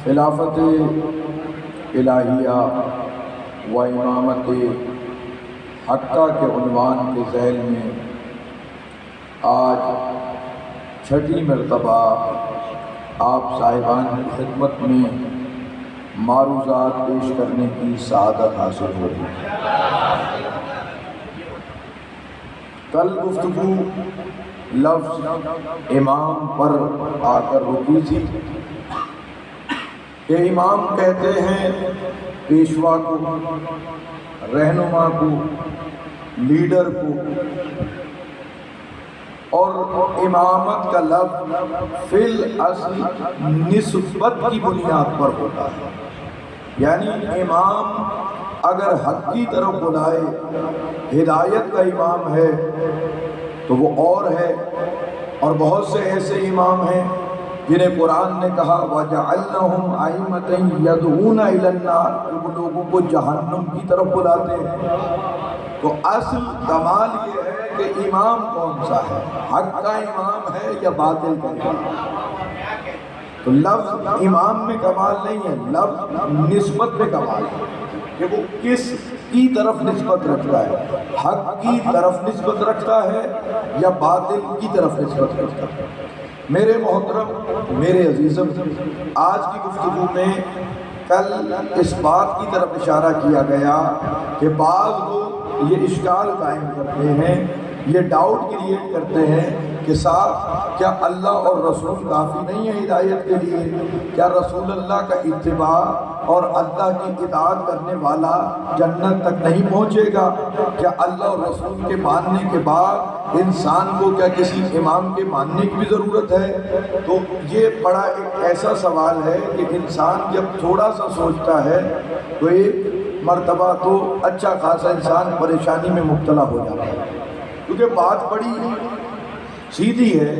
خلافت الہیہ و امامت حقہ کے عنوان کے ذیل میں آج چھٹی مرتبہ آپ صاحبان کی خدمت میں معروضات پیش کرنے کی سعادت حاصل ہو رہی۔ کل گفتگو لفظ امام پر آ کر رکی تھی کہ امام کہتے ہیں پیشوا کو، رہنما کو، لیڈر کو، اور امامت کا لفظ فی الاصل نسبت کی بنیاد پر ہوتا ہے، یعنی امام اگر حق کی طرف بلائے، ہدایت کا امام ہے تو وہ اور ہے، اور بہت سے ایسے امام ہیں جنہیں قرآن نے کہا وَجَعَلْنَهُمْ أَئِمَّةً يَدْعُونَ إِلَى النَّارِ، کہ وہ لوگوں کو جہنم کی طرف بلاتے ہیں۔ تو اصل کمال یہ ہے کہ امام کون سا ہے، حق کا امام ہے یا باطل کا امام؟ تو لفظ امام میں کمال نہیں ہے، لفظ نسبت میں کمال ہے کہ وہ کس کی طرف نسبت رکھتا ہے، حق کی طرف نسبت رکھتا ہے یا باطل کی طرف نسبت رکھتا ہے۔ میرے محترم، میرے عزیزم، آج کی گفتگو میں کل اس بات کی طرف اشارہ کیا گیا کہ بعض لوگ یہ اشکال قائم کرتے ہیں، یہ ڈاؤٹ کریٹ کرتے ہیں کہ صاحب کیا اللہ اور رسول کافی نہیں ہے ہدایت کے لیے؟ کیا رسول اللہ کا اتباع اور اللہ کی اطاعت کرنے والا جنت تک نہیں پہنچے گا؟ کیا اللہ اور رسول کے ماننے کے بعد انسان کو کیا کسی امام کے ماننے کی بھی ضرورت ہے؟ تو یہ بڑا ایک ایسا سوال ہے کہ انسان جب تھوڑا سا سوچتا ہے تو ایک مرتبہ تو اچھا خاصا انسان پریشانی میں مبتلا ہو جاتا ہے، کیونکہ بات بڑی سیدھی ہے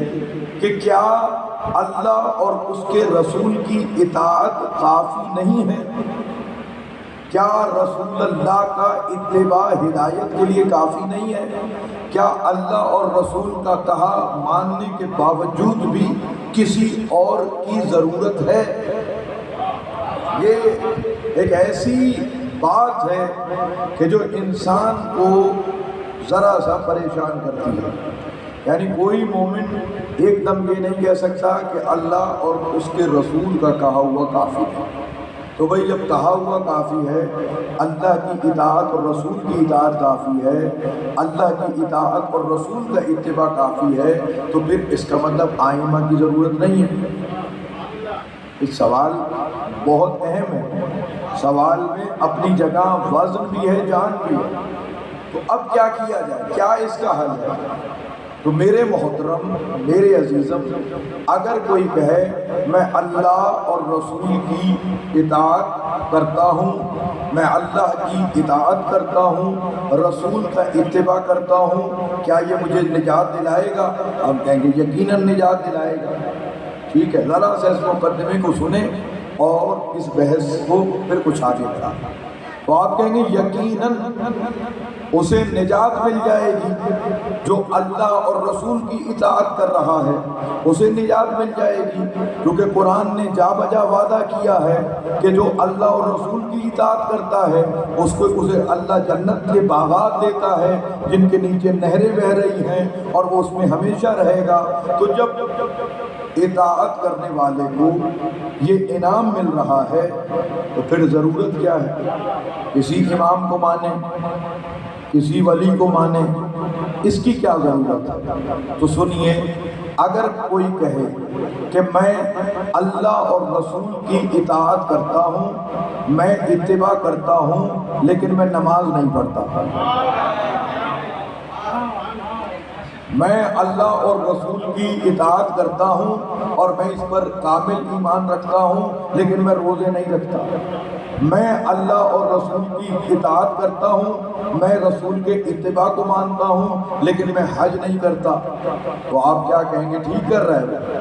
کہ کیا اللہ اور اس کے رسول کی اطاعت کافی نہیں ہے؟ کیا رسول اللہ کا اتباع ہدایت کے لیے کافی نہیں ہے؟ کیا اللہ اور رسول کا کہا ماننے کے باوجود بھی کسی اور کی ضرورت ہے؟ یہ ایک ایسی بات ہے کہ جو انسان کو ذرا سا پریشان کرتی ہے۔ یعنی کوئی مومن ایک دم یہ نہیں کہہ سکتا کہ اللہ اور اس کے رسول کا کہا ہوا کافی ہے۔ تو بھئی جب کہا ہوا کافی ہے، اللہ کی اطاعت اور رسول کی اطاعت کافی ہے، اللہ کی اطاعت اور رسول کا اتباع کافی ہے، تو پھر اس کا مطلب آئمہ کی ضرورت نہیں ہے۔ اس سوال بہت اہم ہے، سوال میں اپنی جگہ وزن بھی ہے، جان بھی ہے۔ تو اب کیا کیا جائے، کیا اس کا حل ہے؟ تو میرے محترم، میرے عزیزم، اگر کوئی کہے میں اللہ اور رسول کی اطاعت کرتا ہوں، میں اللہ کی اطاعت کرتا ہوں، رسول کا اتباع کرتا ہوں، کیا یہ مجھے نجات دلائے گا؟ ہم کہیں گے یقیناً نجات دلائے گا۔ ٹھیک ہے، ذرا سے اس مقدمے کو سنیں اور اس بحث کو پھر کچھ آگے بڑھائیں۔ تو آپ کہیں گے یقیناً اسے نجات مل جائے گی، جو اللہ اور رسول کی اطاعت کر رہا ہے اسے نجات مل جائے گی، کیونکہ قرآن نے جا بجا وعدہ کیا ہے کہ جو اللہ اور رسول کی اطاعت کرتا ہے اسے اللہ جنت کے باغات دیتا ہے جن کے نیچے نہریں بہہ رہی ہیں، اور وہ اس میں ہمیشہ رہے گا۔ تو جب اطاعت کرنے والے کو یہ انعام مل رہا ہے تو پھر ضرورت کیا ہے؟ کسی امام کو مانے، کسی ولی کو مانے، اس کی کیا ضرورت ہے؟ تو سنیے، اگر کوئی کہے کہ میں اللہ اور رسول کی اطاعت کرتا ہوں، میں اتباع کرتا ہوں، لیکن میں نماز نہیں پڑھتا، میں اللہ اور رسول کی اطاعت کرتا ہوں اور میں اس پر کامل ایمان رکھتا ہوں، لیکن میں روزے نہیں رکھتا، میں اللہ اور رسول کی اطاعت کرتا ہوں، میں رسول کے اتباع کو مانتا ہوں، لیکن میں حج نہیں کرتا، تو آپ کیا کہیں گے؟ ٹھیک کر رہے ہو؟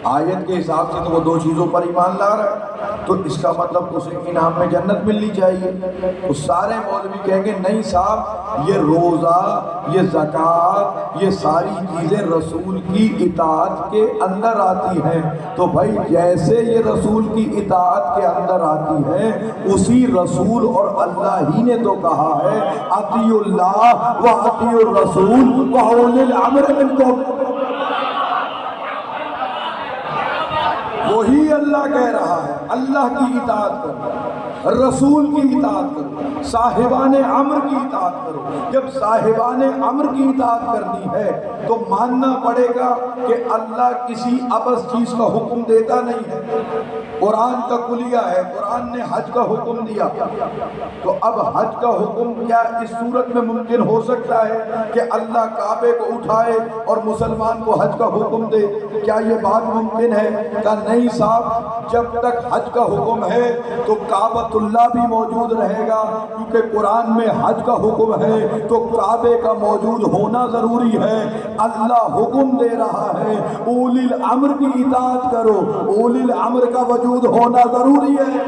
آیت کے حساب سے تو وہ دو چیزوں پر ایمان لا رہا ہے، تو اس کا مطلب اسے انعام میں جنت ملنی چاہیے۔ تو سارے مولوی کہیں گے نہیں صاحب، یہ روزہ، یہ زکوٰۃ، یہ ساری چیزیں رسول کی اطاعت کے اندر آتی ہیں۔ تو بھائی جیسے یہ رسول کی اطاعت کے اندر آتی ہے، اسی رسول اور اللہ ہی نے تو کہا ہے اطیعوا اللہ و اطیعوا الرسول و اولي الامر منکم۔ وہی اللہ کہہ رہا ہے اللہ کی اطاعت کرو، رسول کی اطاعت کرو، صاحبان امر کی اطاعت کرو۔ جب صاحبان امر کی اطاعت کرنی ہے تو ماننا پڑے گا کہ اللہ کسی عبث چیز کا حکم دیتا نہیں ہے۔ قرآن کا کلیہ ہے، قرآن نے حج کا حکم دیا، تو اب حج کا حکم کیا اس صورت میں ممکن ہو سکتا ہے کہ اللہ کعبے کو اٹھائے اور مسلمان کو حج کا حکم دے؟ کیا یہ بات ممکن ہے؟ کہ نہیں صاحب، جب تک حج کا حکم ہے تو کعبۃ اللہ بھی موجود رہے گا، کیونکہ قرآن میں حج کا حکم ہے تو کعبے کا موجود ہونا ضروری ہے۔ اللہ حکم دے رہا ہے اولی الامر کی اطاعت کرو، اولی الامر کا وجود ہونا ضروری ہے۔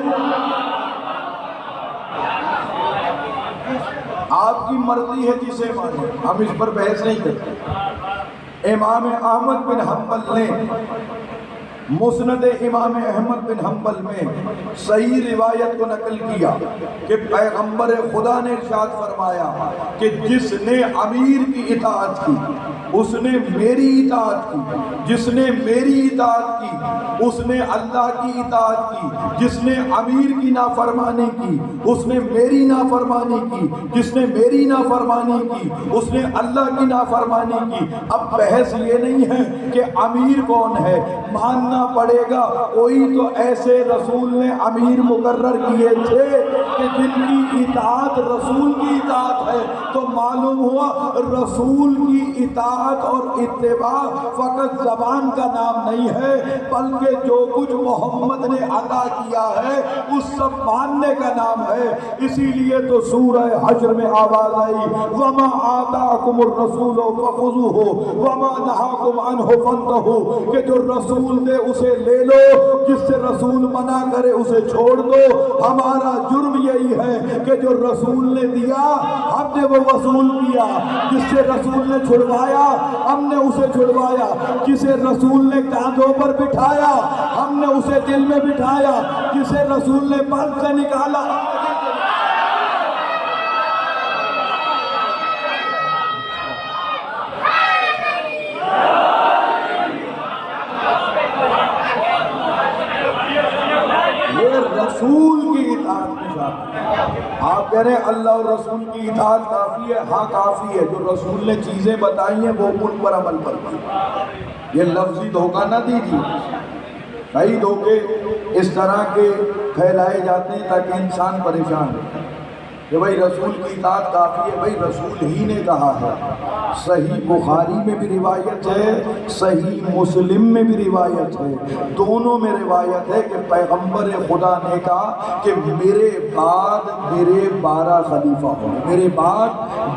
آپ کی مرضی ہے جسے مانے، ہم اس پر بحث نہیں کرتے۔ امام احمد بن حنبل نے مسند امام احمد بن حنبل میں صحیح روایت کو نقل کیا کہ پیغمبر خدا نے ارشاد فرمایا کہ جس نے امیر کی اطاعت کی اس نے میری اطاعت کی، جس نے میری اطاعت کی اس نے اللہ کی اطاعت کی، جس نے امیر کی نافرمانی کی اس نے میری نافرمانی کی، جس نے میری نافرمانی کی اس نے اللہ کی نافرمانی کی۔ اب بحث یہ نہیں ہے کہ امیر کون ہے، ماننا پڑے گا کوئی تو ایسے رسول نے امیر مقرر کیے تھے کہ جن کی اطاعت رسول کی اطاعت ہے، تو معلوم ہوا رسول کی اطاعت اور اتباع فقط زبان کا نام نہیں ہے، بلکہ جو کچھ محمد نے عطا کیا ہے اس سب ماننے کا نام ہے۔ اسی لیے تو سورہ حشر میں آواز آئی وَمَا آتَاكُمُ الرَّسُولُ فَخُذُوهُ وَمَا نَهَاكُمْ عَنْهُ فَانْتَهُوا، کہ جو رسول دے اسے لے لو، جس سے رسول منع کرے اسے چھوڑ دو۔ ہمارا جرم یہی ہے کہ جو رسول نے دیا ہم نے وہ وصول کیا، جس سے رسول نے چھڑوایا ہم نے اسے چھڑوایا، جسے رسول نے کاندھوں پر بٹھایا ہم نے اسے دل میں بٹھایا، جسے رسول نے پل سے نکالا۔ یہ رسول کی اطاعت کی شان ہے۔ آپ کہہ رہے ہیں اللہ اور رسول کی اطاعت کافی ہے، ہاں کافی ہے۔ جو رسول نے چیزیں بتائی ہیں وہ ان پر عمل کرنا۔ یہ لفظی دھوکہ نہ دیجیے، کئی دھوکے اس طرح کے پھیلائے جاتے ہیں تاکہ انسان پریشان ہو کہ بھائی رسول کی اطاعت کافی ہے۔ بھائی رسول ہی نے کہا ہے، صحیح بخاری میں بھی روایت ہے، صحیح مسلم میں بھی روایت ہے، دونوں میں روایت ہے کہ پیغمبر خدا نے کہا کہ میرے بعد میرے 12 خلیفہ ہوں گے، میرے بعد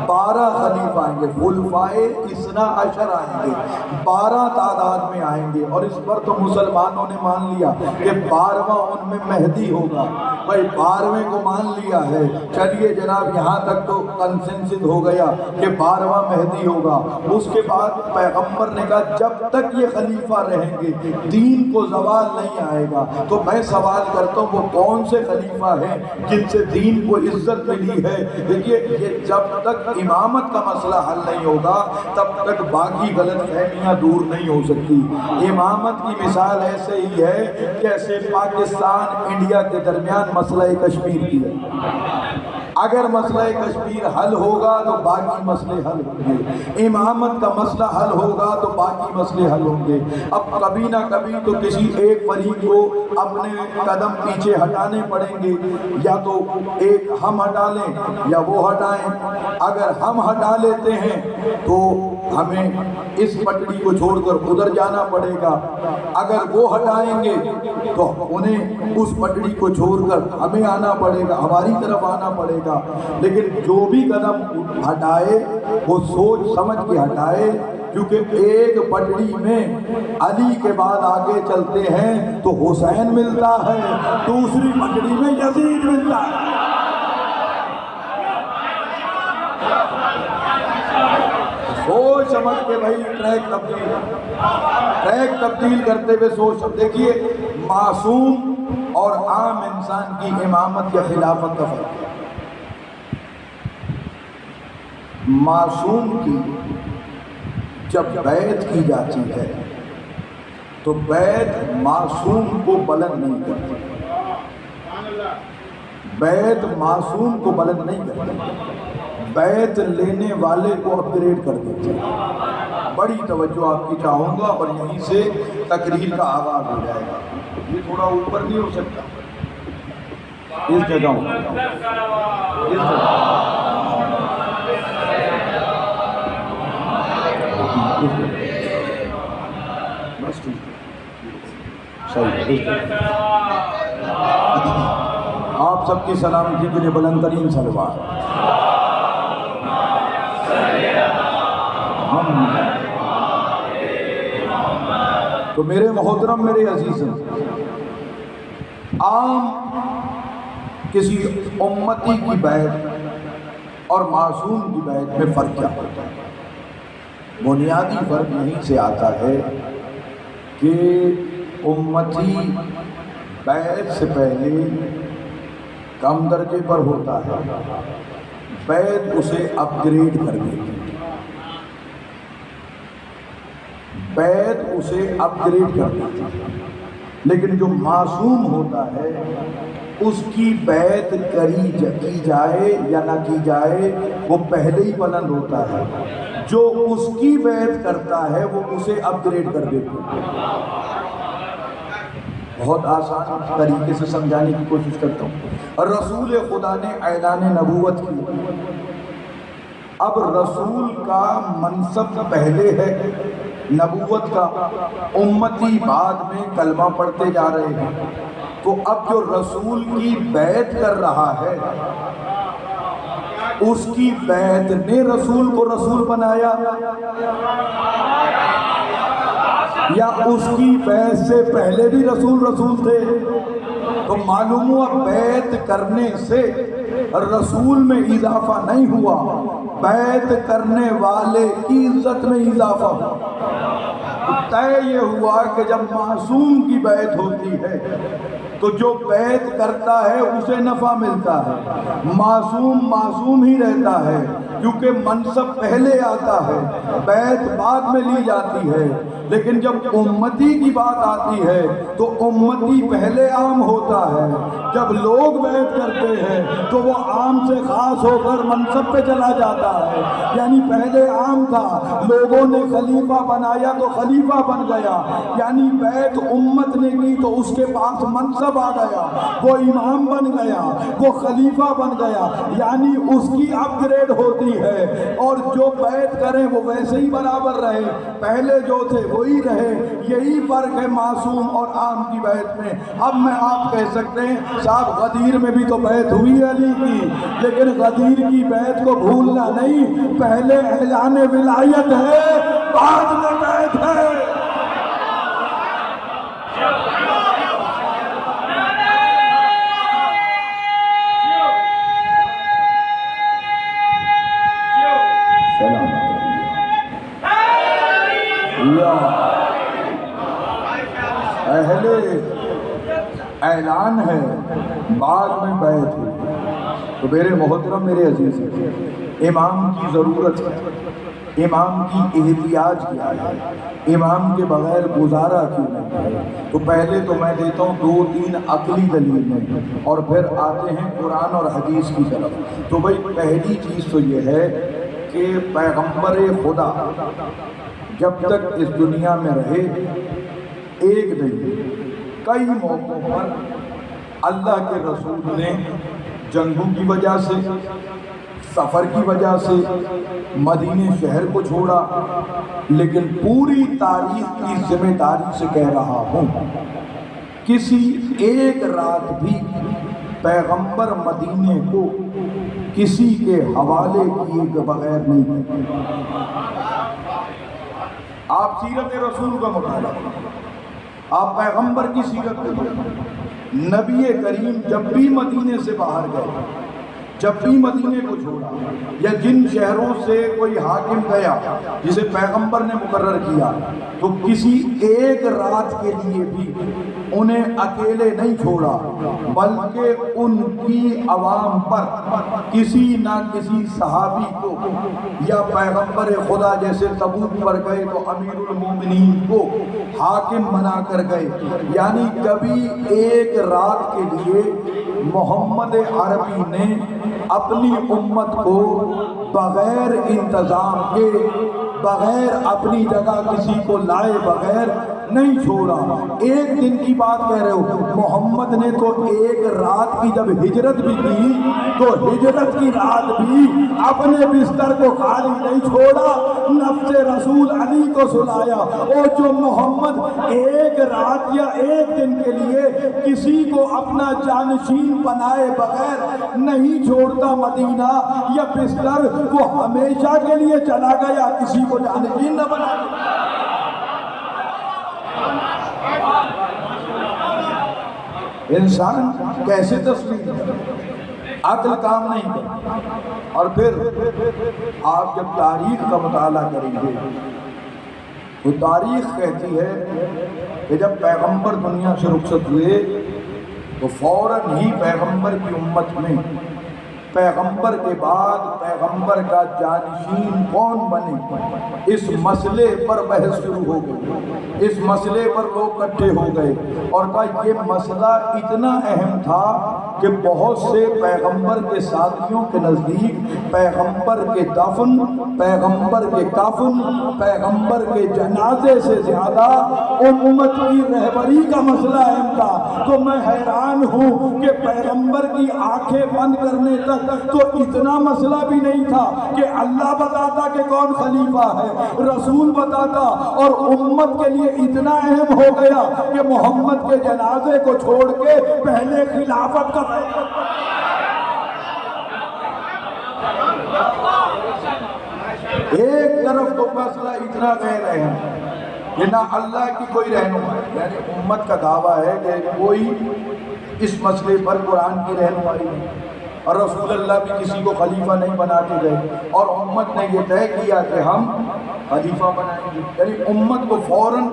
12 خلیفہ آئیں گے، خلفائے اثنا عشر آئیں گے، 12 تعداد میں آئیں گے۔ اور اس پر تو مسلمانوں نے مان لیا کہ 12واں ان میں مہدی ہوگا۔ بھائی 12ویں کو مان لیا ہے، چلیے جناب یہاں تک تو کنسنسس ہو گیا کہ 12واں مہدی ہوگا۔ اس کے بعد پیغمبر نے کہا جب تک یہ خلیفہ رہیں گے دین کو زوال نہیں آئے گا۔ تو میں سوال کرتا ہوں وہ کون سے خلیفہ ہیں جن سے دین کو عزت ملی ہے؟ دیکھیے یہ جب تک امامت کا مسئلہ حل نہیں ہوگا تب تک باقی غلط فہمیاں دور نہیں ہو سکتی۔ امامت کی مثال ایسے ہی ہے جیسے پاکستان انڈیا کے درمیان مسئلہ کشمیر کی ہے۔ اگر مسئلہ کشمیر حل ہوگا تو باقی مسئلے حل ہوں گے، امامت کا مسئلہ حل ہوگا تو باقی مسئلے حل ہوں گے۔ اب کبھی نہ کبھی تو کسی ایک فریق کو اپنے قدم پیچھے ہٹانے پڑیں گے، یا تو ایک ہم ہٹا لیں یا وہ ہٹائیں۔ اگر ہم ہٹا لیتے ہیں تو ہمیں اس پٹڑی کو چھوڑ کر ادھر جانا پڑے گا، اگر وہ ہٹائیں گے تو انہیں اس پٹڑی کو چھوڑ کر ہمیں آنا پڑے گا، ہماری طرف آنا پڑے گا۔ لیکن جو بھی قدم ہٹائے وہ سوچ سمجھ کے ہٹائے کیونکہ ایک پٹڑی میں علی کے بعد آگے چلتے ہیں تو حسین ملتا ہے، دوسری پٹڑی میں یزید ملتا ہے۔ سوچ سمجھ کے بھائی ٹریک تبدیل کرتے ہوئے سوچ۔ دیکھیے معصوم اور عام انسان کی امامت یا خلافت کا فرق ہے۔ معصوم کی جب بیعت کی جاتی ہے تو بیعت معصوم کو بلند نہیں کرتی، بیعت معصوم کو بلند نہیں کرتی، بیعت لینے والے کو اپ گریڈ کر دیتی ہے۔ بڑی توجہ آپ کی چاہوں گا اور یہیں سے تقریر کا آغاز ہو جائے گا۔ یہ تھوڑا اوپر نہیں ہو سکتا، اس جگہ آپ سب کی سلامتی کے لیے بلند ترین صلوات۔ تو میرے محترم، میرے عزیز، عام کسی امتی کی بیعت اور معصوم کی بیعت میں فرق کیا ہوتا ہے؟ بنیادی فرق یہیں سے آتا ہے کہ امتی بیعت سے پہلے کم درجے پر ہوتا ہے، بیعت اسے اپ گریڈ کر دیتی ہے، بیعت اسے اپ گریڈ کر دیتی ہے۔ لیکن جو معصوم ہوتا ہے اس کی بیعت کی جائے یا نہ کی جائے وہ پہلے ہی بلند ہوتا ہے، جو اس کی بیعت کرتا ہے وہ اسے اپ گریڈ کر دیتا ہے۔ بہت آسان طریقے سے سمجھانے کی کوشش کرتا ہوں۔ رسول خدا نے اعلان نبوت کی، اب رسول کا منصب پہلے ہے، نبوت کا، امتی بعد میں کلمہ پڑھتے جا رہے ہیں، تو اب جو رسول کی بیعت کر رہا ہے اس کی بیعت نے رسول کو رسول بنایا یا اس کی بیعت سے پہلے بھی رسول تھے؟ تو معلوم ہوا بیعت کرنے سے رسول میں اضافہ نہیں ہوا، بیعت کرنے والے کی عزت میں اضافہ ہوا۔ طے یہ ہوا کہ جب معصوم کی بیعت ہوتی ہے تو جو بیعت کرتا ہے اسے نفع ملتا ہے، معصوم ہی رہتا ہے، کیونکہ منصب پہلے آتا ہے، بیعت بعد میں لی جاتی ہے۔ لیکن جب امتی کی بات آتی ہے تو امتی پہلے عام ہوتا ہے، جب لوگ بیعت کرتے ہیں تو وہ عام سے خاص ہو کر منصب پہ چلا جاتا ہے۔ یعنی پہلے عام تھا، لوگوں نے خلیفہ بنایا تو خلیفہ بن گیا، یعنی بیعت امت نے کی تو اس کے پاس منصب آ گیا، وہ امام بن گیا، وہ خلیفہ بن گیا، یعنی اس کی اپ گریڈ ہوتی ہے۔ اور جو بیعت کریں وہ ویسے ہی برابر رہے، پہلے جو تھے وہی رہے۔ یہی فرق ہے معصوم اور عام کی بیعت میں۔ اب میں آپ کہہ سکتے ہیں صاحب غدیر میں بھی تو بیعت ہوئی علی کی، لیکن غدیر کی بیعت کو بھولنا نہیں، پہلے اعلان ولایت ہے، بعد میں بیعت ہے۔ پہلے اعلان ہے، بعد میں بیعت ہے۔ تو میرے محترم، میرے عزیز، امام کی ضرورت ہے، امام کی احتیاج کیا ہے، امام کے بغیر گزارا کیوں نہیں ہے؟ تو پہلے تو میں دیتا ہوں 2-3 عقلی دلیلیں اور پھر آتے ہیں قرآن اور حدیث کی طرف۔ تو بھائی پہلی چیز تو یہ ہے کہ پیغمبر خدا جب تک اس دنیا میں رہے ایک نہیں کئی موقعوں پر اللہ کے رسول نے جنگوں کی وجہ سے، سفر کی وجہ سے مدینے شہر کو چھوڑا، لیکن پوری تاریخ کی ذمہ داری سے کہہ رہا ہوں کسی ایک رات بھی پیغمبر مدینے کو کسی کے حوالے کیے کے بغیر نہیں گئے۔ آپ سیرت رسول کا مطالعہ کریں، آپ پیغمبر کی سیرت کو پڑھیں۔ نبی کریم جب بھی مدینے سے باہر گئے، جب بھی مدینے کو چھوڑا، یا جن شہروں سے کوئی حاکم گیا جسے پیغمبر نے مقرر کیا، تو کسی ایک رات کے لیے بھی انہیں اکیلے نہیں چھوڑا، بلکہ ان کی عوام پر کسی نہ کسی صحابی کو، یا پیغمبر خدا جیسے تبوک پر گئے تو امیر المومنین کو حاکم بنا کر گئے، یعنی کبھی ایک رات کے لیے محمد عربی نے اپنی امت کو بغیر انتظام کے، بغیر اپنی جگہ کسی کو لائے بغیر نہیں چھوڑا۔ ایک دن کی بات کہہ رہے ہو، محمد نے تو ایک رات کی جب ہجرت بھی کی تو ہجرت کی رات بھی اپنے بستر کو خالی نہیں چھوڑا، نفس رسول علی کو سلایا۔ اور جو محمد ایک رات یا ایک دن کے لیے کسی کو اپنا جانشین بنائے بغیر نہیں چھوڑتا مدینہ یا بستر، وہ ہمیشہ کے لیے چلا گیا، کسی کو جانشین نہ بنایا۔ انسان کیسے تسلیم ہے؟ عقل کام نہیں کرتا۔ اور پھر آپ جب تاریخ کا مطالعہ کریں گے تو تاریخ کہتی ہے کہ جب پیغمبر دنیا سے رخصت ہوئے تو فوراً ہی پیغمبر کی امت میں پیغمبر کے بعد پیغمبر کا جانشین کون بنے، اس مسئلے پر بحث شروع ہو گئی۔ اس مسئلے پر لوگ اکٹھے ہو گئے اور کہا یہ مسئلہ اتنا اہم تھا کہ بہت سے پیغمبر کے ساتھیوں کے نزدیک پیغمبر کے دفن، پیغمبر کے کفن، پیغمبر کے جنازے سے زیادہ امت کی رہبری کا مسئلہ اہم تھا۔ تو میں حیران ہوں کہ پیغمبر کی آنکھیں بند کرنے تک تو اتنا مسئلہ بھی نہیں تھا کہ اللہ بتاتا کہ کون خلیفہ ہے، رسول بتاتا، اور امت کے لیے اتنا اہم ہو گیا کہ محمد کے جنازے کو چھوڑ کے پہلے خلافت کا ایک طرف تو مسئلہ اتنا غیر اہم کہ نہ اللہ کی کوئی رہنمائی، یعنی امت کا دعویٰ ہے کہ کوئی اس مسئلے پر قرآن کی رہنمائی نہیں، اور رسول اللہ بھی کسی کو خلیفہ نہیں بناتے گئے، اور امت نے یہ طے کیا کہ ہم خلیفہ بنائیں گے۔ یعنی امت کو فوراً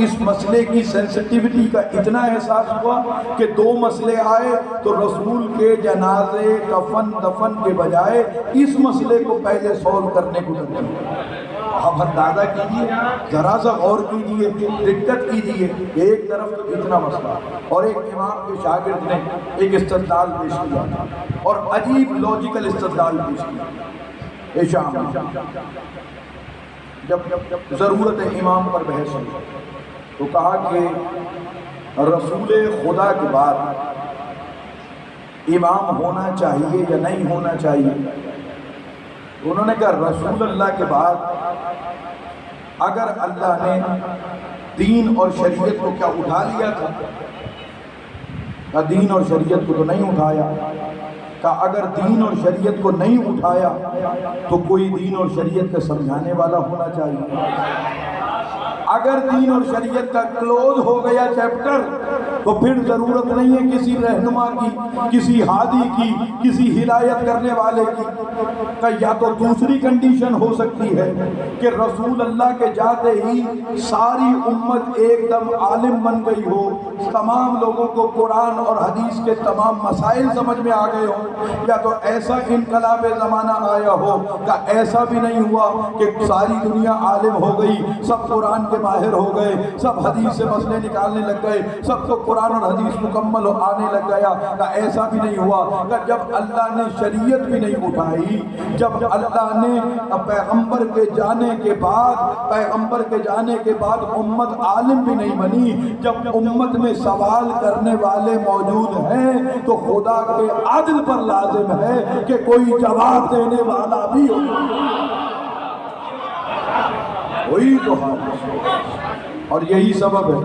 اس مسئلے کی سینسٹیوٹی کا اتنا احساس ہوا کہ دو مسئلے آئے تو رسول کے جنازے کفن دفن کے بجائے اس مسئلے کو پہلے سولو کرنے کو ترجیح۔ آپ اندازہ کیجیے، ذرا سا غور کیجیے، دقت کیجیے، ایک طرف تو اتنا مسئلہ، اور ایک امام کے شاگرد نے ایک استدلال پیش کیا اور عجیب لاجیکل استدلال پیش کیا۔ شام جب ضرورت امام پر بحث ہوئی تو کہا کہ رسول خدا کے بعد امام ہونا چاہیے یا نہیں ہونا چاہیے؟ انہوں نے کہا رسول اللہ کے بعد اگر اللہ نے دین اور شریعت کو کیا اٹھا لیا تھا؟ کہ دین اور شریعت کو تو نہیں اٹھایا۔ کہ اگر دین اور شریعت کو نہیں اٹھایا تو کوئی دین اور شریعت کا سمجھانے والا ہونا چاہیے۔ اگر دین اور شریعت کا کلوز ہو گیا چیپٹر تو پھر ضرورت نہیں ہے کسی رہنما کی، کسی ہادی کی، کسی ہدایت کرنے والے کی۔ کہ یا تو دوسری کنڈیشن ہو سکتی ہے کہ رسول اللہ کے جاتے ہی ساری امت ایک دم عالم بن گئی ہو، تمام لوگوں کو قرآن اور حدیث کے تمام مسائل سمجھ میں آ گئے ہوں، یا تو ایسا انقلاب زمانہ آیا ہو کہ ایسا بھی نہیں ہوا کہ ساری دنیا عالم ہو گئی، سب قرآن کے ماہر ہو گئے، سب حدیث سے مسئلے نکالنے لگ گئے، سب کو قرآن اور حدیث مکمل آنے لگ گیا۔ کہ ایسا بھی نہیں ہوا کہ جب اللہ نے شریعت بھی نہیں اٹھائی، جب اللہ نے پیغمبر کے جانے کے بعد امت عالم بھی نہیں بنی، جب امت میں سوال کرنے والے موجود ہیں تو خدا کے عدل پر لازم ہے کہ کوئی جواب دینے والا بھی ہو۔ وہی تو اور یہی سبب ہے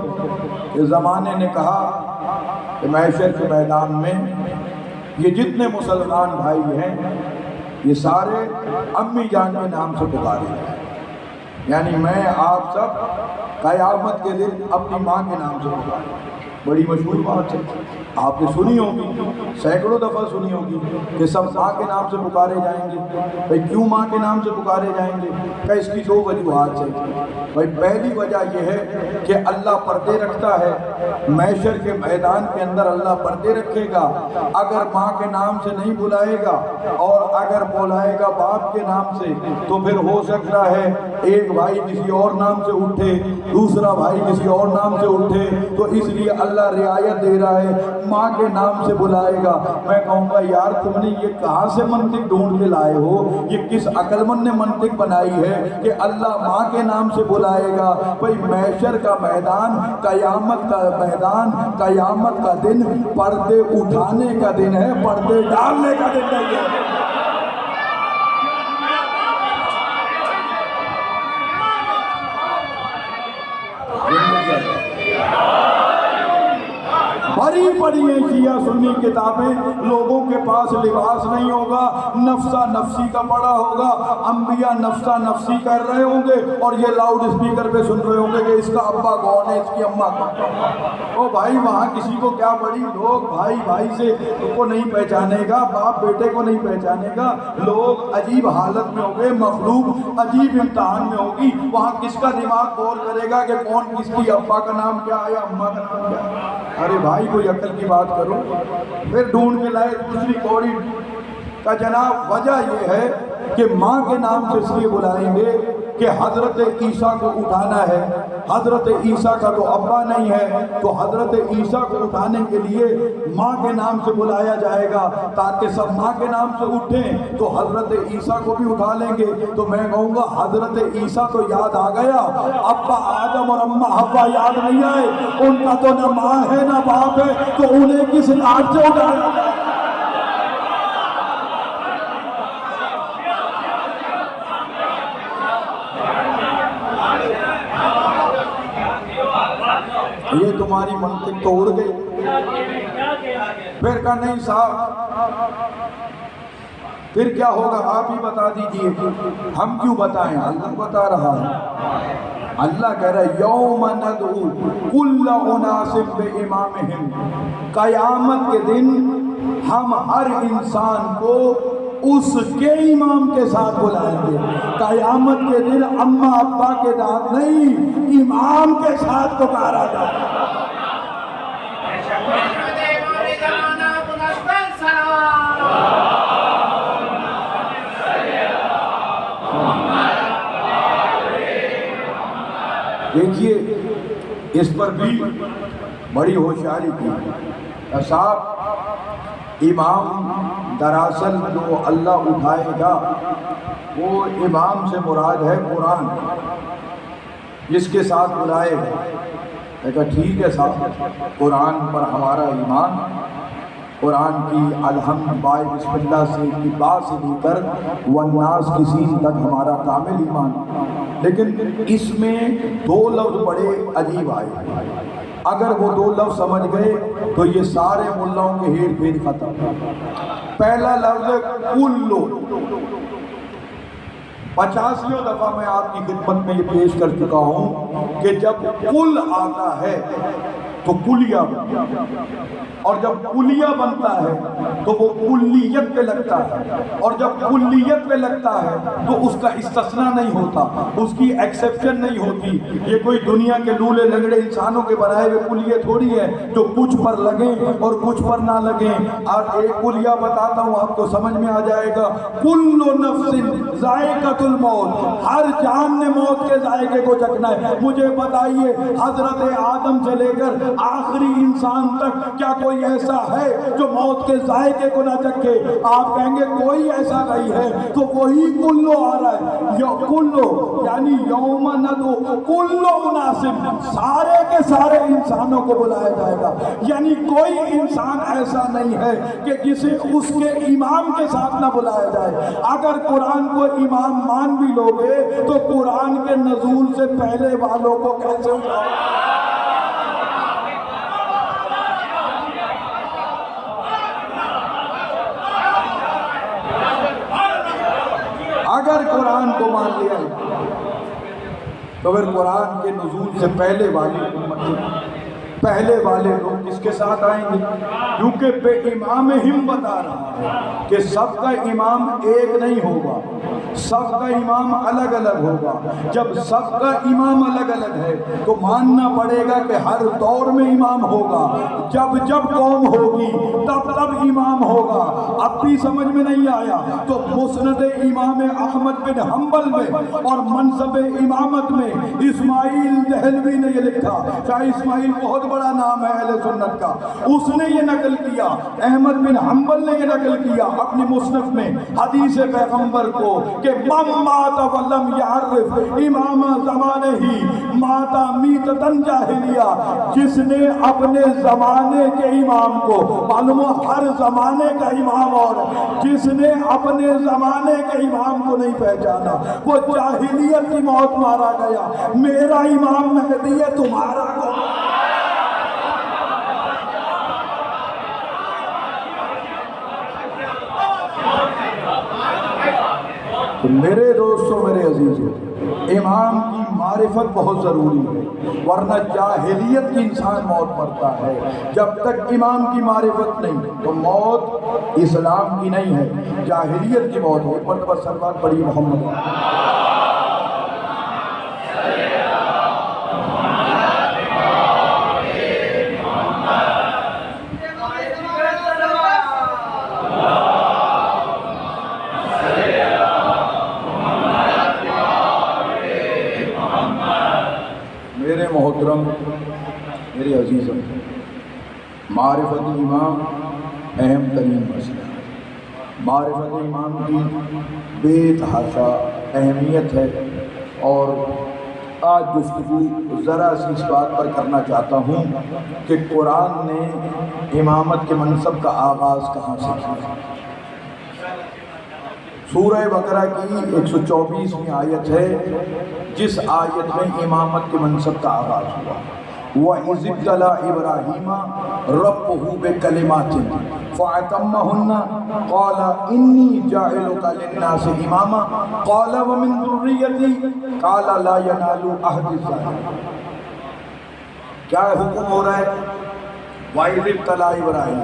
کہ زمانے نے کہا کہ محشر کے میدان میں یہ جتنے مسلمان بھائی ہیں یہ سارے امی جان کے نام سے پکارے ہیں۔ یعنی میں آپ سب قیامت کے دن اپنی ماں کے نام سے پکاریں. بڑی مشہور بات ہے، آپ نے سنی ہوگی، سینکڑوں دفعہ سنی ہوگی کہ سب ماں کے نام سے پکارے جائیں گے. بھائی کیوں ماں کے نام سے پکارے جائیں گے؟ کہ اس کی دو وجوہات ہیں. بھائی پہلی وجہ یہ ہے کہ اللہ پردے رکھتا ہے، محشر کے میدان کے اندر اللہ پردے رکھے گا. اگر ماں کے نام سے نہیں بلائے گا اور اگر بلائے گا باپ کے نام سے تو پھر ہو سکتا ہے ایک بھائی کسی اور نام سے اٹھے، دوسرا بھائی کسی اور نام سے اٹھے. تو اس لیے اللہ رعایت دے رہا ہے، ماں کے نام سے بلائے گا. میں کہوں گا یار تم نے یہ کہاں سے منطق ڈھونڈ کے لائے ہو؟ یہ کس عقل مند نے منطق بنائی ہے کہ اللہ ماں کے نام سے بلائے گا؟ بھئی محشر کا میدان، قیامت کا میدان، قیامت کا دن پردے اٹھانے کا دن ہے، پردے ڈالنے کا دن نہیں ہے. بڑی بڑی ہیں شیعہ سنی کتابیں، لوگوں کے پاس لباس نہیں ہوگا، نفسہ نفسی کا پڑا ہوگا، انبیاء نفسہ نفسی کر رہے ہوں گے اور یہ لاؤڈ اسپیکر پہ سن رہے ہوں گے کہ اس کا ابا کون ہے، اس کی اماں کون ہے. او بھائی وہاں کسی کو کیا پڑی، لوگ بھائی بھائی سے کو نہیں پہچانے گا، باپ بیٹے کو نہیں پہچانے گا، لوگ عجیب حالت میں ہوں گے، مخلوق عجیب امتحان میں ہوگی. وہاں کس کا دماغ غور کرے گا کہ کون کس کی ابا کا نام کیا ہے یا اماں کا نام کیا ہے؟ ارے بھائی کوئی عقل کی بات کرو. پھر ڈھونڈ کے لائے دوسری کوڑی کا جناب وجہ یہ ہے کہ ماں کے نام سے اس لیے بلائیں گے کہ حضرت عیسیٰ کو اٹھانا ہے. حضرت عیسیٰ کا تو ابا نہیں ہے، تو حضرت عیسیٰ کو اٹھانے کے لیے ماں کے نام سے بلایا جائے گا تاکہ سب ماں کے نام سے اٹھیں تو حضرت عیسیٰ کو بھی اٹھا لیں گے. تو میں کہوں گا حضرت عیسیٰ تو یاد آ گیا، ابا آدم اور اماں حوا یاد نہیں آئے. ان کا تو نہ ماں ہے نہ باپ ہے، تو انہیں کس نام سے اٹھایا جائے؟ یہ تمہاری منطق تو اڑ گئی. پھر کہا نہیں صاحب پھر کیا ہوگا آپ ہی بتا دیجئے. ہم کیوں بتائیں، اللہ بتا رہا ہے. اللہ کہہ رہا ہے یوم ندعو کل اناس بامامہم، قیامت کے دن ہم ہر انسان کو اس کے امام کے ساتھ بلائیں گے. قیامت کے دن اماں ابا کے ساتھ نہیں، امام کے ساتھ پکارا جائے گا. دیکھیے اس پر بھی بڑی ہوشیاری کی. صاحب امام دراصل جو اللہ اٹھائے گا وہ امام سے مراد ہے قرآن، جس کے ساتھ بلائے گا. میں کہا ٹھیک ہے صاحب، قرآن پر ہمارا ایمان، قرآن کی الحمد بائے بسم اللہ سے ابتدا سے لے کر والناس کی سین تک ہمارا کامل ایمان. لیکن اس میں دو لفظ بڑے عجیب آئے. اگر وہ دو لفظ سمجھ گئے تو یہ سارے ملاؤں کے ہیر پھیر ختم. پہلا لفظ کلو، 50ویں دفعہ میں آپ کی خدمت میں یہ پیش کر چکا ہوں کہ جب کل آتا ہے تو کلیہ بنتا ہے، اور جب کلیہ بنتا ہے تو وہ کلیت پہ لگتا ہے، اور جب کلیت پہ لگتا ہے تو اس کا استثناء نہیں ہوتا، اس کی ایکسیپشن نہیں ہوتی. یہ کوئی دنیا کے لولے لنگڑے انسانوں کے بنائے ہوئے کلیہ تھوڑی ہے جو کچھ پر لگیں اور کچھ پر نہ لگیں. اور ایک کلیہ بتاتا ہوں آپ کو سمجھ میں آ جائے گا. کل نفس ذائقۃ الموت، ہر جان نے موت کے ذائقے کو چکھنا ہے. مجھے بتائیے حضرت آدم سے لے کر آخری انسان تک کیا کوئی ایسا ہے جو موت کے ذائقے کو نہ چکھے؟ آپ کہیں گے کوئی ایسا نہیں ہے، تو وہی کلو آ رہا ہے. کلو یعنی یوم ندعو کل مناسب، سارے کے سارے انسانوں کو بلایا جائے گا. یعنی کوئی انسان ایسا نہیں ہے کہ جسے اس کے امام کے ساتھ نہ بلایا جائے. اگر قرآن کو امام مان بھی لوگے تو قرآن کے نزول سے پہلے والوں کو کیسے اٹھاؤ؟ اگر قرآن کو مان لیا تو پھر قرآن کے نزول سے پہلے والے لوگ کس کے ساتھ آئیں گے؟ کیونکہ بے امام ہم بتا رہا ہے کہ سب کا امام ایک نہیں ہوگا، سب کا امام الگ الگ ہوگا۔ جب سب کا امام الگ الگ ہے تو ماننا پڑے گا کہ ہر دور میں امام ہوگا، جب جب قوم ہوگی تب تب امام ہوگا۔ اب بھی سمجھ میں نہیں آیا تو مسند امام احمد بن حنبل میں اور منصب امامت میں اسماعیل دہلوی نے یہ لکھا، شاہ اسماعیل بہت بڑا نام ہے اہل سنت کا، اس نے یہ نقل کیا، احمد بن حنبل نے یہ نقل کیا اپنی مصنف میں حدیث پیغمبر کو کہ من مات ولم یعرف امام زمانے ہی ماتا میتتن جاہلیہ، جس نے اپنے زمانے کے امام کو، معلوم ہر زمانے کا امام، اور جس نے اپنے زمانے کے امام کو نہیں پہچانا وہ جاہلیت کی موت مارا گیا۔ میرا امام مہدی ہے، تمہارا کو میرے دوستوں، میرے عزیزوں، امام کی معرفت بہت ضروری ہے، ورنہ جاہلیت کی انسان موت مرتا ہے۔ جب تک امام کی معرفت نہیں تو موت اسلام کی نہیں ہے، جاہلیت کی موت ہے۔ مرتبہ صلوات پڑھی محمد۔ میرے محترم، میرے عزیزوں، معرفت امام اہم ترین مسئلہ ہے۔ معرفت امام کی بے تحاشا اہمیت ہے، اور آج گفتگو ذرا سی اس بات پر کرنا چاہتا ہوں کہ قرآن نے امامت کے منصب کا آغاز کہاں سے کیا۔ سورہ بقرہ کی 124ویں آیت ہے جس آیت میں امامت کے منصب کا آغاز ہوا۔ وَإِذِ ابْتَلَىٰ إِبْرَاهِيمَ رَبُّهُ بِكَلِمَاتٍ فَأَتَمَّهُنَّ قَالَ إِنِّي جَاعِلُكَ لِلنَّاسِ إِمَامًا قَالَ وَمِن ذُرِّيَّتِي قَالَ لَا يَنَالُ عَهْدِي الظَّالِمِينَ۔ کیا حکم ہو رہا ہے؟ وَإِذِ ابْتَلَىٰ إِبْرَاهِيمَ،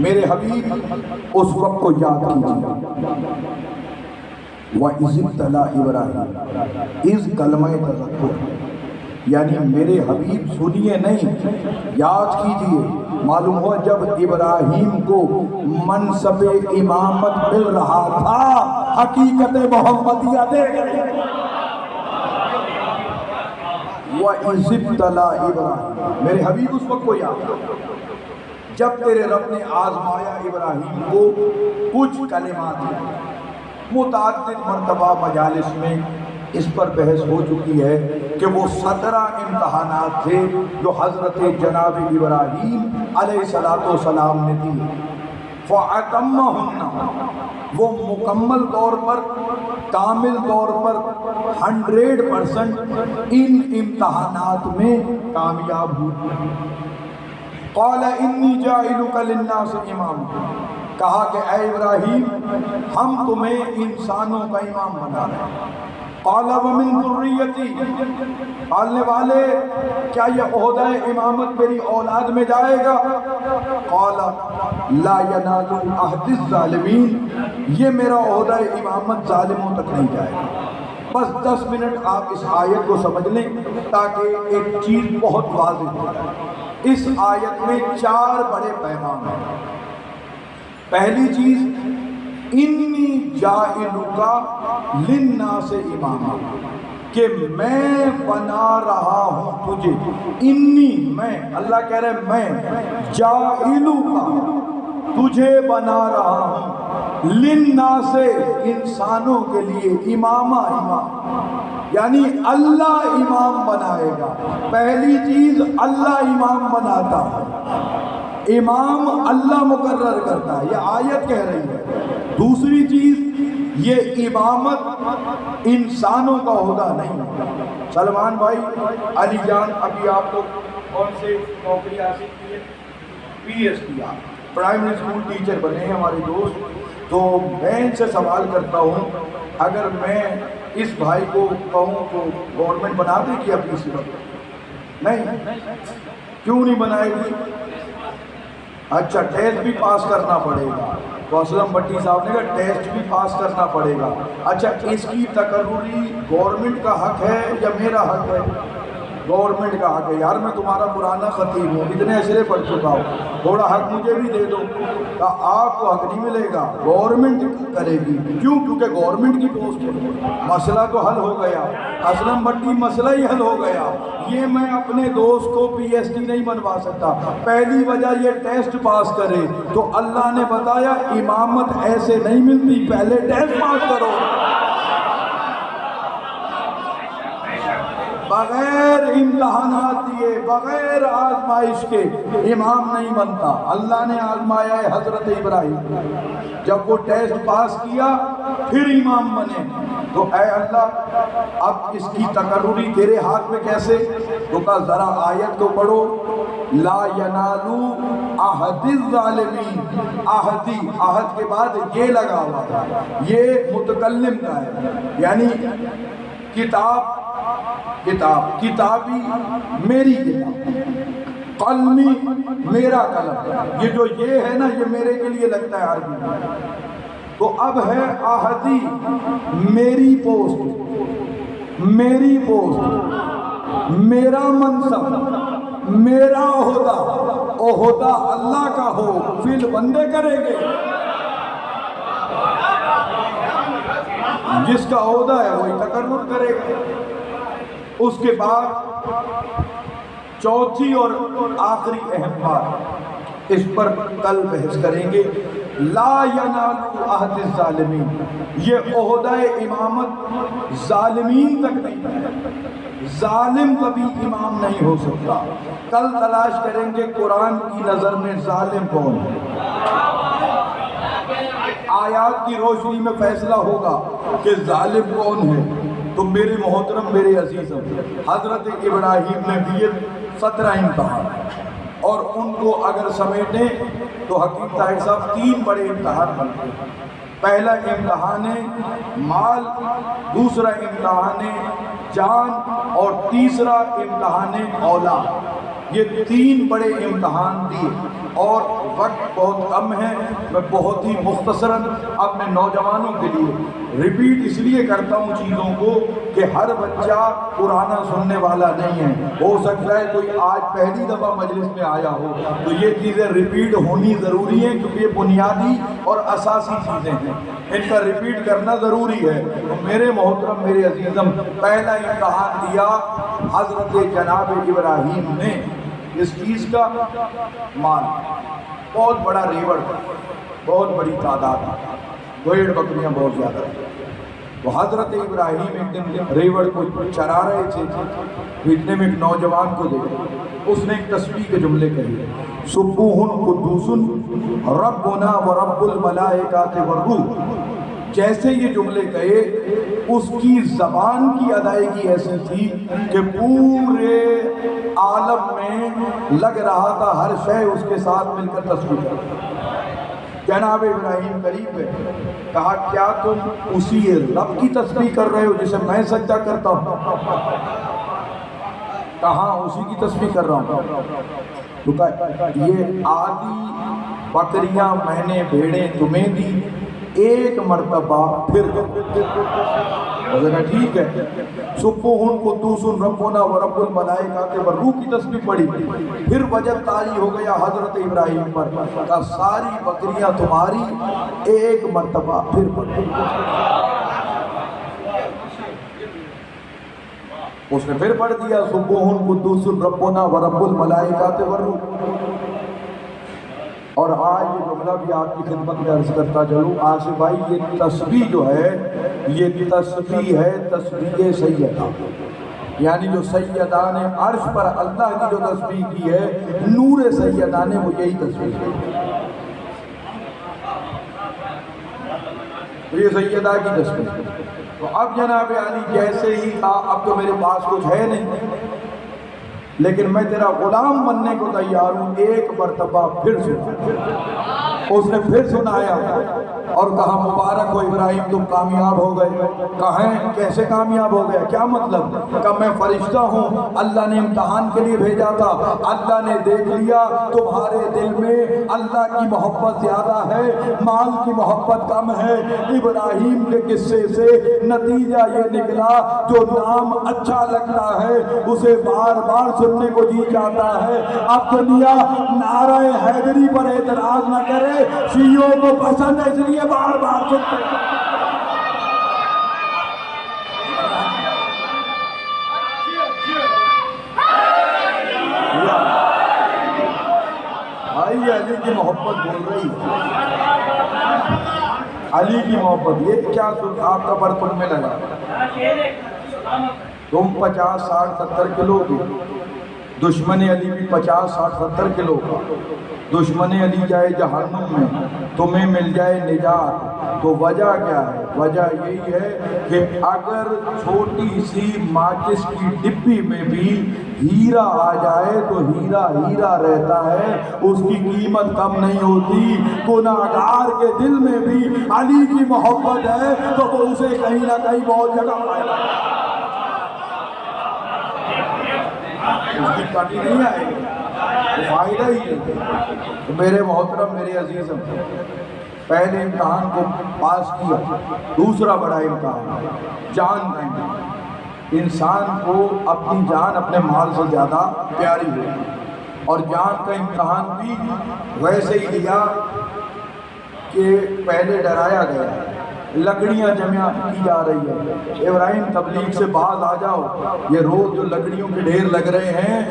میرے حبیب اس وقت کو یاد کیجیے۔ وَإِذِ ابْتَلَىٰ إِبْرَاهِيمَ، اس کلمہ تذکر، یعنی میرے حبیب سنیے نہیں، یاد کیجیے۔ معلوم ہوا جب ابراہیم کو منصب امامت مل رہا تھا، حقیقت محمدیہ دے گئے۔ وَإِذِ ابْتَلَىٰ إِبْرَاهِيمَ، میرے حبیب اس وقت کو یاد، جب تیرے رب نے آزمایا ابراہیم کو کچھ کلمات۔ متعدد مرتبہ مجالس میں اس پر بحث ہو چکی ہے کہ وہ 17 امتحانات تھے جو حضرت جناب ابراہیم علیہ السلام نے دی۔ فَأَتَمَّهُنَّ، وہ مکمل طور پر، کامل طور پر 100% ان امتحانات میں کامیاب ہوئے۔ قال انی جاعلک للناس اماما، کہا کہ اے ابراہیم ہم تمہیں انسانوں کا امام بنا رہے ہیں۔ قال ومن ذریتی، پالنے والے کیا یہ عہدہ امامت میری اولاد میں جائے گا؟ قال لا ینال عہد الظالمین، یہ میرا عہدہ امامت ظالموں تک نہیں جائے گا۔ بس 10 منٹ آپ اس آیت کو سمجھ لیں تاکہ ایک چیز بہت واضح ہو جائے۔ اس آیت میں 4 بڑے پیغام ہیں۔ پہلی چیز، انی جاعلک للناس اماما، کہ میں بنا رہا ہوں تجھے، انی میں، اللہ کہہ رہے میں، جاعلک تجھے بنا رہا ہوں، للناس انسانوں کے لیے، اماما، یعنی اللہ امام بنائے گا۔ پہلی چیز اللہ امام بناتا ہے، امام اللہ مقرر کرتا ہے، یہ آیت کہہ رہی ہے۔ دوسری چیز، یہ امامت انسانوں کا عہدہ نہیں۔ سلمان بھائی، علی جان، ابھی آپ کو کون سے نوکری حاصل کی ہے؟ P S D, primary school teacher بنے ہیں ہمارے دوست۔ تو میں ان سے سوال کرتا ہوں، اگر میں اس بھائی کو کہوں تو گورنمنٹ بنا دے گی اپنی صفت؟ نہیں، کیوں نہیں بنائے گی؟ اچھا ٹیسٹ بھی پاس کرنا پڑے گا، تو اسلم بٹی صاحب نے کہا ٹیسٹ بھی پاس کرنا پڑے گا۔ اچھا اس کی تقرری گورنمنٹ کا حق ہے یا میرا حق ہے؟ گورنمنٹ کا حق ہے۔ یار میں تمہارا پرانا خطیب ہوں، اتنے اشرے پڑھ چکا ہوں، تھوڑا حق مجھے بھی دے دو۔ کہا آپ کو حق نہیں ملے گا، گورنمنٹ کرے گی۔ کیوں؟ کیونکہ گورنمنٹ کی پوسٹ ہے۔ مسئلہ تو حل ہو گیا، اسلم بٹی مسئلہ ہی حل ہو گیا۔ یہ میں اپنے دوست کو پی ایچ ڈی نہیں بنوا سکتا۔ پہلی وجہ یہ ٹیسٹ پاس کرے، تو اللہ نے بتایا امامت ایسے نہیں ملتی، پہلے ٹیسٹ پاس کرو۔ بغیر امتحانات دیے، بغیر آزمائش کے امام نہیں بنتا۔ اللہ نے آزمایا ہے حضرت ابراہیم، جب وہ ٹیسٹ پاس کیا پھر امام بنے۔ تو اے اللہ اب اس کی تقرری تیرے ہاتھ میں کیسے؟ تو کہا ذرا آیت تو پڑھو، لا ینالو عہد الظالمین۔ عہدی، عہد کے بعد یہ لگا ہوا تھا، یہ متکلم کا ہے، یعنی کتابی میری کتاب، قلمی میرا قلم۔ یہ جو یہ ہے نا، یہ میرے کے لیے لگتا ہے عربی میں۔ تو اب ہے عہدی، میری پوسٹ، میری پوسٹ، میرا منصب، میرا عہدہ۔ عہدہ اللہ کا ہو، فعل بندے کریں گے۔ جس کا عہدہ ہے وہی تقرر کرے گا۔ اس کے بعد چوتھی اور آخری اہم بات، اس پر کل بحث کریں گے، لا ینال عہد الظالمین۔ یہ عہدہ امامت ظالمین تک نہیں، ظالم کبھی امام نہیں ہو سکتا۔ کل تلاش کریں گے قرآن کی نظر میں ظالم کون ہے۔ آیات کی روشنی میں فیصلہ ہوگا کہ ظالم کون ہے۔ تو میرے محترم، میرے عزیزم، حضرت ابراہیم نے دیے 17 امتحان، اور ان کو اگر سمیٹیں تو حکیم طاہر صاحب 3 بڑے امتحان بنتے ہیں۔ پہلا امتحان ہے مال، دوسرا امتحان ہے جان، اور تیسرا امتحان ہے اولاد۔ یہ 3 بڑے امتحان دیے، اور وقت بہت کم ہے، میں بہت ہی مختصراً اپنے نوجوانوں کے لیے ریپیٹ اس لیے کرتا ہوں چیزوں کو کہ ہر بچہ پرانا سننے والا نہیں ہے۔ ہو سکتا ہے کوئی آج پہلی دفعہ مجلس میں آیا ہو، تو یہ چیزیں ریپیٹ ہونی ضروری ہیں، کیونکہ یہ بنیادی اور اساسی چیزیں ہیں، ان کا ریپیٹ کرنا ضروری ہے۔ تو میرے محترم، میرے عزیزم، پہلا امتحان دیا حضرت جناب ابراہیم نے اس چیز کا، مال، بہت بڑا ریوڑ، بہت بڑی تعداد، بھیڑ بکریاں بہت زیادہ۔ تو حضرت ابراہیم ایک دن ریوڑ کو چرا رہے تھے، اتنے میں ایک نوجوان کو دیکھا، اس نے ایک تسبیح کے جملے کہے، سبوح قدوس ربنا ورب الملائکۃ والروح۔ جیسے یہ جملے کہے، اس کی زبان کی ادائیگی ایسی تھی کہ پورے عالم میں لگ رہا تھا ہر شے اس کے ساتھ مل کر تسبیح کرتا۔ جناب ابراہیم قریب ہے، کہا کیا تم اسی رب کی تسبیح کر رہے ہو جسے میں سجدہ کرتا ہوں؟ کہاں اسی کی تسبیح کر رہا ہوں۔ تو کہا یہ آدھی بکریاں میں نے بھیڑیں تمہیں دی، ایک مرتبہ پھر ٹھیک ہے، سبوح قدوس ربنا ورب الملائکۃ والروح کی تسبیح پڑھی، پھر وجد طاری ہو گیا حضرت ابراہیم پر، کہ ساری بکریاں تمہاری، ایک مرتبہ پھر پڑھی۔ اس نے پھر پڑھ دیا سبوح قدوس ربنا ورب الملائکۃ والروح۔ اور آج یہ جملہ بھی آپ کی خدمت میں عرض کرتا چلوں، آصف بھائی، یہ تسبیح جو ہے، یہ تسبیح ہے تسبیح سیدہ، یعنی جو سیدان عرش پر اللہ کی جو تسبیح کی ہے، نور سیدہ نے وہ یہی تسبیح کی، تو یہ سیدہ کی تسبیح۔ تو اب جناب علی جیسے ہی کہا اب تو میرے پاس کچھ ہے نہیں، لیکن میں تیرا غلام بننے کو تیار ہوں، ایک مرتبہ پھر سنا۔ اس نے پھر سنایا، اور کہا مبارک ہو ابراہیم تم کامیاب ہو گئے. کہیں کیسے کامیاب ہو گیا, کیا مطلب؟ کہ میں فرشتہ ہوں, اللہ نے امتحان کے لیے بھیجا تھا, اللہ نے دیکھ لیا تمہارے دل میں اللہ کی محبت زیادہ ہے, مال کی محبت کم ہے. ابراہیم کے قصے سے نتیجہ یہ نکلا جو نام اچھا لگتا ہے اسے بار بار سننے کو جی چاہتا ہے. اب دنیا نعرہ حیدری پر اعتراض نہ کرے, شیعوں کو پسند ہے اس لیے بار بار سنتے ہیں. بھائی علی کی محبت بول رہی ہے, علی کی محبت. یہ کیا آپ کا برتن میں لگا, تم 50 60 70 کلو کی, دشمن علی بھی 50 60 70 کلو کا. دشمن علی جائے جہنم میں, تمہیں مل جائے نجات. تو وجہ کیا ہے؟ وجہ یہی ہے کہ اگر چھوٹی سی ماچس کی ڈبی میں بھی ہیرا آ جائے تو ہیرا ہیرا رہتا ہے, اس کی قیمت کم نہیں ہوتی. گناہگار کے دل میں بھی علی کی محبت ہے تو وہ اسے کہیں نہ کہیں بہت جگہ پائے گا, اس کی کمی نہیں آئے گی, فائدہ ہی ہے. میرے محترم, میرے عزیزم, پہلے امتحان کو پاس کیا, دوسرا بڑا امتحان جان کا امتحان. انسان کو اپنی جان اپنے مال سے زیادہ پیاری ہے, اور جان کا امتحان بھی ویسے ہی لیا کہ پہلے ڈرایا گیا, لکڑیاں جمع کی جا رہی ہے. ابراہیم تبلیغ سے باز آ جاؤ, یہ روز جو لکڑیوں کے ڈھیر لگ رہے ہیں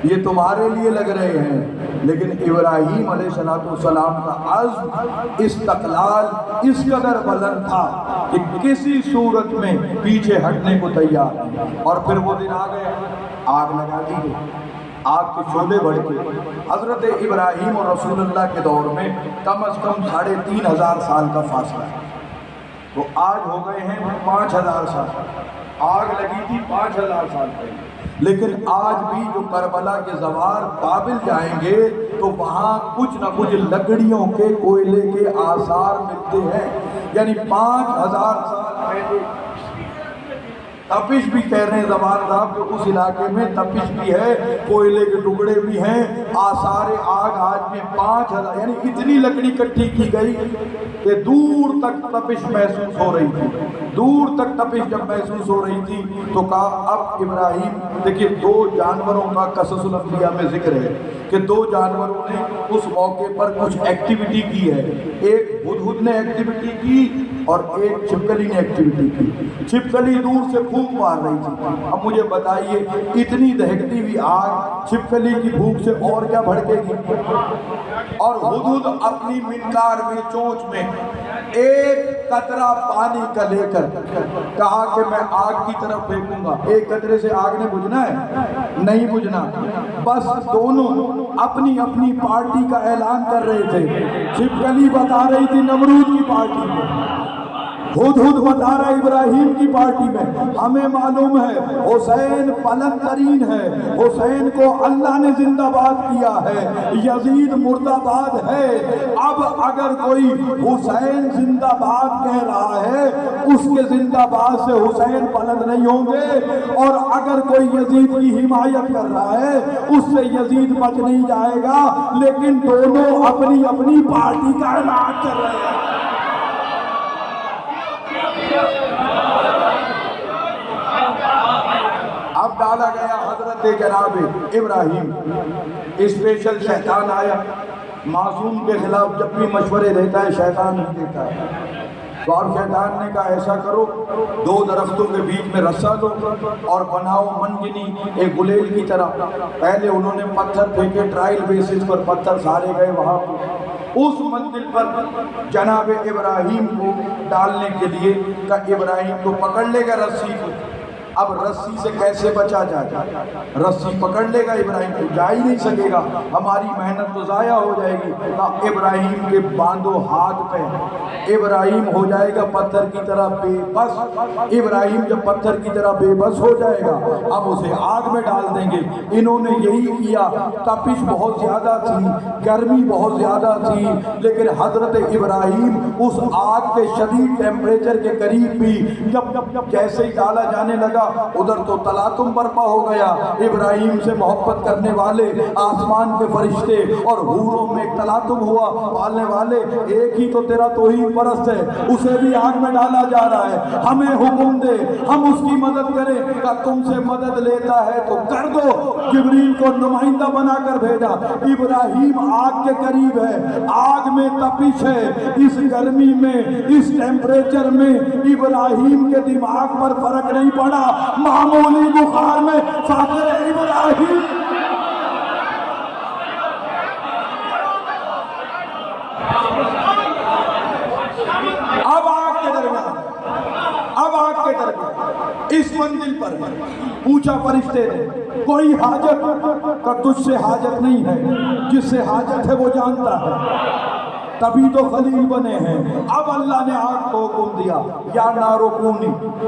یہ تمہارے لیے لگ رہے ہیں. لیکن ابراہیم علیہ السلام کا عزم استقلال اس قدر بلند تھا کہ کسی صورت میں پیچھے ہٹنے کو تیار نہیں. اور پھر وہ دن آ گئے, آگ لگا دی گئی, آگ کے شعلے بڑھتے. حضرت ابراہیم اور رسول اللہ کے دور میں کم از کم 3500 سال کا فاصلہ ہے. تو آج ہو گئے ہیں 5000 سال. آگ لگی تھی 5000 سال پہلے. لیکن آج بھی جو کربلا کے زوار بابل جائیں گے تو وہاں کچھ نہ کچھ لکڑیوں کے کوئلے کے آثار ملتے ہیں. یعنی 5000 سال پہلے تپش بھی کہہ رہے ہیں زبان صاحب کہ اس علاقے میں تپش بھی ہے, کوئلے کے ٹکڑے بھی ہیں, آثار آگ آج میں 5000. یعنی اتنی لکڑی اکٹھی کی گئی کہ دور تک تپش محسوس ہو رہی تھی. دور تک تپش جب محسوس ہو رہی تھی تو کہا اب ابراہیم, دیکھیے 2 جانوروں کا قصص الانبیاء میں ذکر ہے کہ 2 جانوروں نے اس موقع پر کچھ ایکٹیویٹی کی ہے. ایک ہدہد نے ایکٹیویٹی کی اور ایک چھپکلی نے ایکٹیویٹی کی. چھپکلی دور سے پھونک مار رہی تھی. اب مجھے بتائیے اتنی دہکتی ہوئی آگ چھپکلی کی پھونک سے اور کیا بھڑکے گی؟ اور ہدہد اپنی منقار میں, چونچ میں ایک قطرہ پانی کا لے کر کہا کہ میں آگ کی طرف پھینکوں گا. ایک قطرے سے آگ نے بجھنا ہے؟ نہیں بجھنا. بس دونوں اپنی اپنی پارٹی کا اعلان کر رہے تھے. چھپکلی بتا رہی تھی نمرود کی پارٹی میں, ہدہد بتا رہا ابراہیم کی پارٹی میں. ہمیں معلوم ہے حسین بلند ترین ہے, حسین کو اللہ نے زندہ باد کیا ہے, یزید مردہ باد ہے. اب اگر کوئی حسین زندہ باد کہہ رہا ہے اس کے زندہ باد سے حسین بلند نہیں ہوں گے, اور اگر کوئی یزید کی حمایت کر رہا ہے اس سے یزید بچ نہیں جائے گا. لیکن دونوں اپنی اپنی پارٹی کا اعلان کر رہے ہیں. اب ڈالا گیا حضرت جناب ابراہیم. اسپیشل شیطان آیا. معصوم کے خلاف جب بھی مشورے دیتا ہے شیطان نہیں دیتا ہے. تو اب شیطان نے کہا ایسا کرو, 2 درختوں کے بیچ میں رسا دو اور بناؤ منجنی ایک گلیل کی طرح. پہلے انہوں نے پتھر پھینکے, ٹرائل بیسس پر پتھر سارے گئے وہاں. اس منزل پر جناب ابراہیم کو ڈالنے کے لیے کہ ابراہیم کو پکڑ لے گا رسی کو, اب رسی سے کیسے بچا جائے؟ رسی پکڑ لے گا ابراہیم تو جا ہی نہیں سکے گا، ہماری محنت تو ضائع ہو جائے گی۔ ابراہیم کے باندھو ہاتھ پہ، ابراہیم ہو جائے گا پتھر کی طرح بے بس۔ ابراہیم جب پتھر کی طرح بے بس ہو جائے گا اب اسے آگ میں ڈال دیں گے۔ انہوں نے یہی کیا، تپش بہت زیادہ تھی، گرمی بہت زیادہ تھی، لیکن حضرت ابراہیم اس آگ کے شدید ٹیمپریچر کے قریب بھی جب جیسے ہی ڈالا جانے لگا ادھر تو تلاطم برپا ہو گیا۔ ابراہیم سے محبت کرنے والے آسمان کے فرشتے اور حوروں میں تلاطم ہوا، پالنے والے ایک ہی تو تیرا توحید پرست ہے، اسے بھی آگ میں ڈالا جا رہا ہے، ہمیں حکم دے ہم اس کی مدد کریں۔ کہ تم سے مدد لیتا ہے تو کر دو۔ جبریل کو نمائندہ بنا کر بھیجا۔ ابراہیم آگ کے قریب ہے، آگ میں تپش ہے، اس گرمی میں اس ٹیمپریچر میں ابراہیم کے دماغ پر فرق نہیں پڑا، معمولی بخار میں فاخر ابراہیم۔ اب آگ کے درمیان، اب آگ کے درمیان اس منزل پر پوچھا فرشتے نے، کوئی حاجت؟ کہ تجھ سے حاجت نہیں ہے، جس سے حاجت ہے وہ جانتا ہے، تبھی تو خلیل بنے ہیں۔ اب اللہ نے آگ کو حکم دیا، یا نارو کونی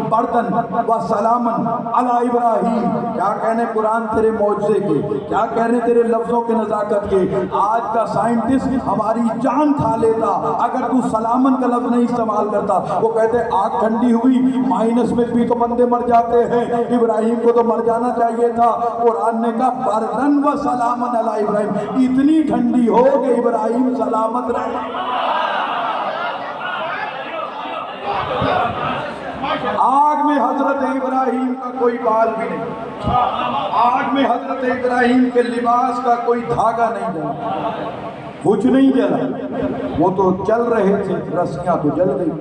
بردن و سلامن علی ابراہیم۔ کیا کہنے قرآن تیرے معجزے کے، کیا کہنے تیرے لفظوں کے نزاکت کے۔ آج کا سائنٹسٹ ہماری جان کھا لیتا اگر تو سلامن کا لفظ نہیں استعمال کرتا۔ وہ کہتے آگ ٹھنڈی ہوئی، مائنس میں بھی تو بندے مر جاتے ہیں، ابراہیم کو تو مر جانا چاہیے تھا۔ قرآن نے کہا بردن و سلامن علی ابراہیم، اتنی ٹھنڈی ہو کہ ابراہیم سلامت رہے۔ آگ میں حضرت ابراہیم کا کوئی بال بھی نہیں، آگ میں حضرت ابراہیم کے لباس کا کوئی دھاگا نہیں جلا، کچھ نہیں جلا، وہ تو چل رہے تھے، رسیاں تو جل گئی،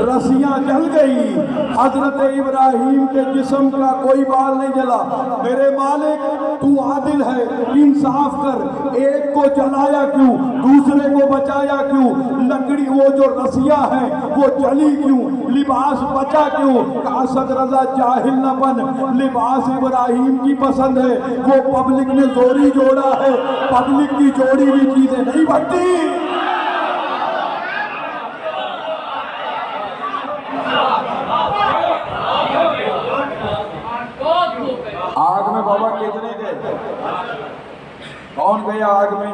رسیاں جل گئی، حضرت ابراہیم کے جسم کا کوئی بال نہیں جلا۔ میرے مالک تو عادل ہے، انصاف کر، ایک کو جلایا کیوں، دوسرے کو بچایا کیوں؟ لکڑی وہ جو رسیاں ہیں وہ جلی کیوں؟ لباس بچا کیوں؟ اسد رضا جاہل نہ بن، لباس ابراہیم کی پسند ہے، وہ پبلک نے زوری جوڑا ہے، پبلک کی جوڑی بھی چیزیں نہیں بنتی۔ آگ میں بابا کتنے گئے؟ کون گیا آگ میں؟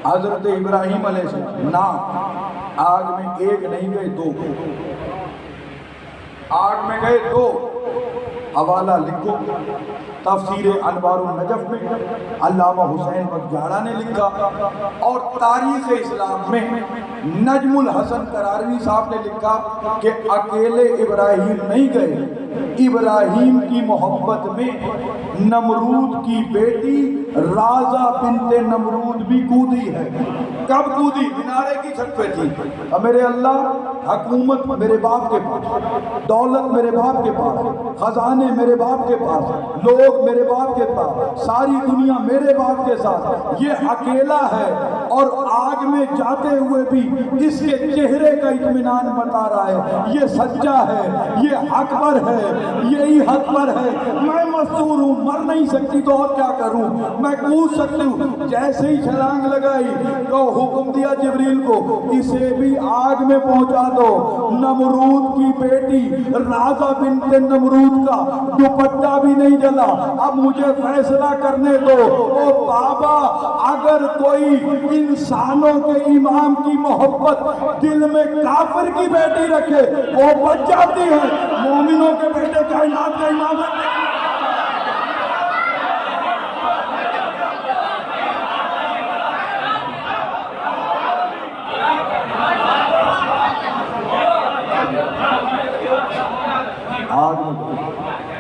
حضرت ابراہیم علیہ السلام۔ نا، آگ میں ایک نہیں گئے، دو۔ آگ میں گئے دو۔ حوالہ لکھو، تفسیر انوار النجف میں علامہ حسین بگجاڑا نے لکھا، اور تاریخ اسلام میں نجم الحسن قراروی صاحب نے لکھا کہ اکیلے ابراہیم نہیں گئے، ابراہیم کی محبت میں نمرود کی بیٹی رازہ بنت نمرود بھی کودی ہے۔ کب کودی؟ مینارے کی چھت پہ تھی۔ میرے اللہ، حکومت میرے باپ کے پاس، دولت میرے باپ کے پاس، خزانے میرے باپ کے پاس، لوگ میرے باپ کے پاس، ساری دنیا میرے باپ کے ساتھ، یہ اکیلا ہے اور آگ میں جاتے ہوئے بھی اس کے چہرے کا اطمینان بتا رہا ہے، یہ سچا ہے، یہ حق پر ہے، یہی حق پر ہے۔ میں مستور ہوں، مر نہیں سکتی تو اور کیا کروں، میں کود سکتی ہوں۔ جیسے ہی چھلانگ لگائی تو حکم دیا جبریل کو، اسے بھی آگ میں پہنچا دو۔ نمرود کی بیٹی رازہ بنت نمرود کا دوپٹہ بھی نہیں جلا۔ اب مجھے فیصلہ کرنے دو۔ او بابا، اگر کوئی انسانوں کے امام کی محبت دل میں کافر کی بیٹی رکھے وہ بچ جاتی ہے، مومنوں کے بیٹے کائنات کا امام ہے۔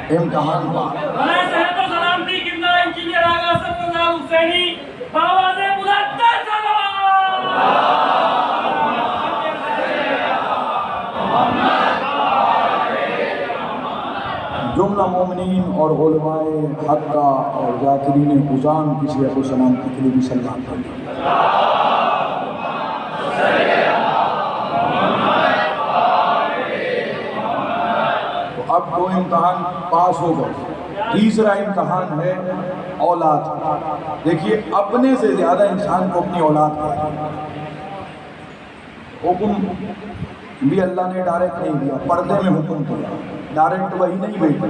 امتحان با صحت و سلامتی کردہ انجینئر آغا سرکردہ حسینی باواز مقدس جملہ مومنین اور علماء حقہ اور ذاکرین قزام کی صحت و سلامتی کے لیے بھی سلام کریں۔ اب 2 امتحان پاس ہو گئے، تیسرا امتحان ہے اولاد۔ دیکھیے اپنے سے زیادہ انسان کو اپنی اولاد کا حکم بھی اللہ نے ڈائریکٹ نہیں دیا، پردے میں حکم دیا، ڈائریکٹ وہی نہیں بھیجی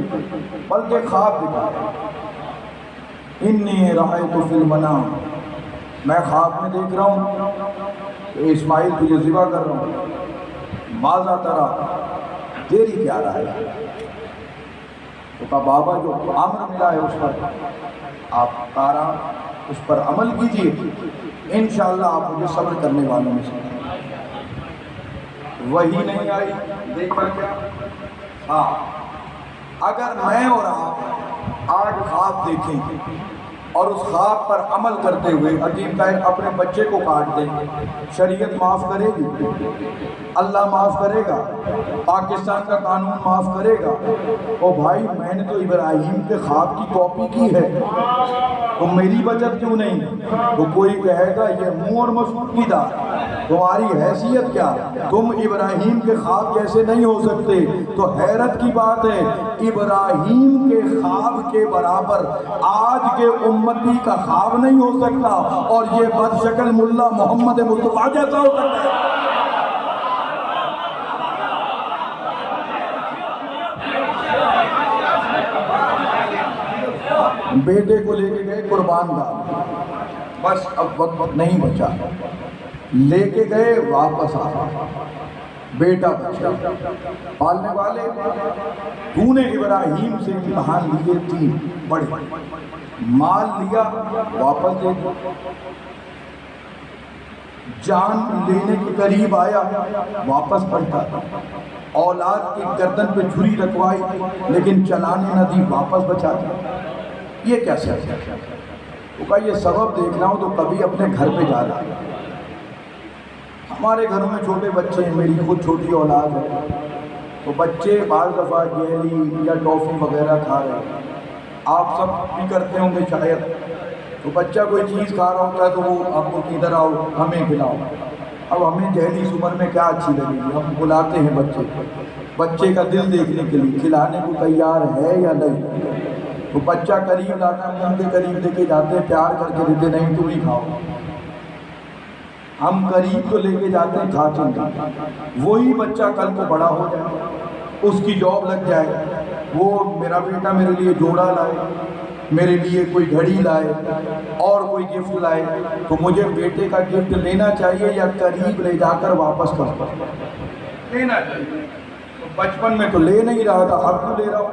بلکہ خواب دکھایا۔ انی رأیت فی المنام، میں خواب میں دیکھ رہا ہوں کہ اسماعیل تجھے ذبح کر رہا ہوں، ماذا ترا، تیری کیا رائے ہے؟ تو کہا بابا جو امر ملا ہے اس پر آپ تارا اس پر عمل کیجئے، انشاءاللہ آپ مجھے صبر کرنے والوں میں سے۔ وہی نہیں آئی، دیکھا کیا؟ ہاں، اگر میں اور آپ آج خواب دیکھیں اور اس خواب پر عمل کرتے ہوئے عجیب طرح اپنے بچے کو کاٹ دیں، شریعت معاف کرے گی؟ اللہ معاف کرے گا؟ پاکستان کا قانون معاف کرے گا؟ او بھائی میں نے تو ابراہیم کے خواب کی کاپی کی ہے، تو میری بچت کیوں نہیں؟ تو کوئی کہے گا یہ منہ اور مسعود کی دار، تمہاری حیثیت کیا، تم ابراہیم کے خواب جیسے نہیں ہو سکتے۔ تو حیرت کی بات ہے ابراہیم کے خواب کے برابر آج کے امتی کا خواب نہیں ہو سکتا، اور یہ بدشکل ملا محمد مصطفیٰ جیسا ہو سکتا ہے۔ بیٹے کو لے کے گئے قربان گاہ، بس اب وقت نہیں بچا، لے کے گئے واپس آ، بیٹا بچا، پالنے والے تو نے ابراہیم سے امتحان لیے 3 بڑے، مال لیا واپس دے دیا، جان لینے کے قریب آیا واپس پلٹا، اولاد کی گردن پہ چھری رکھوائی لیکن چلانے نہ دی، واپس بچا دیا۔ یہ کیا سبب ہے؟ تو کہا یہ سبب دیکھنا ہو تو کبھی اپنے گھر پہ جا رہا ہے۔ ہمارے گھروں میں چھوٹے بچے ہیں، میری خود چھوٹی اولاد ہے، تو بچے بعض دفعہ جیلی یا ٹافی وغیرہ کھا رہے ہیں، آپ سب بھی کرتے ہوں گے شاید۔ تو بچہ کوئی چیز کھا رہا ہوتا ہے تو وہ آپ کو ادھر آؤ ہمیں کھلاؤ، اب ہمیں جہلی اس عمر میں کیا اچھی لگے گی، ہم بلاتے ہیں بچے کا دل دیکھنے کے لیے کھلانے کو تیار ہے یا نہیں۔ تو بچہ قریب لاتا ہے، منہ کے قریب لے کے جاتے ہیں، پیار کر کے دیتے نہیں تم ہی کھاؤ، ہم قریب تو لے کے جاتے ہیں کھا چلتے، وہی بچہ کل کو بڑا ہو جائے، اس کی جاب لگ جائے، وہ میرا بیٹا میرے لیے جوڑا لائے، میرے لیے کوئی گھڑی لائے اور کوئی گفٹ لائے، تو مجھے بیٹے کا گفٹ لینا چاہیے یا قریب لے جا کر واپس کر لینا چاہیے؟ بچپن میں تو لے نہیں رہا تھا، اب تو لے رہا ہوں۔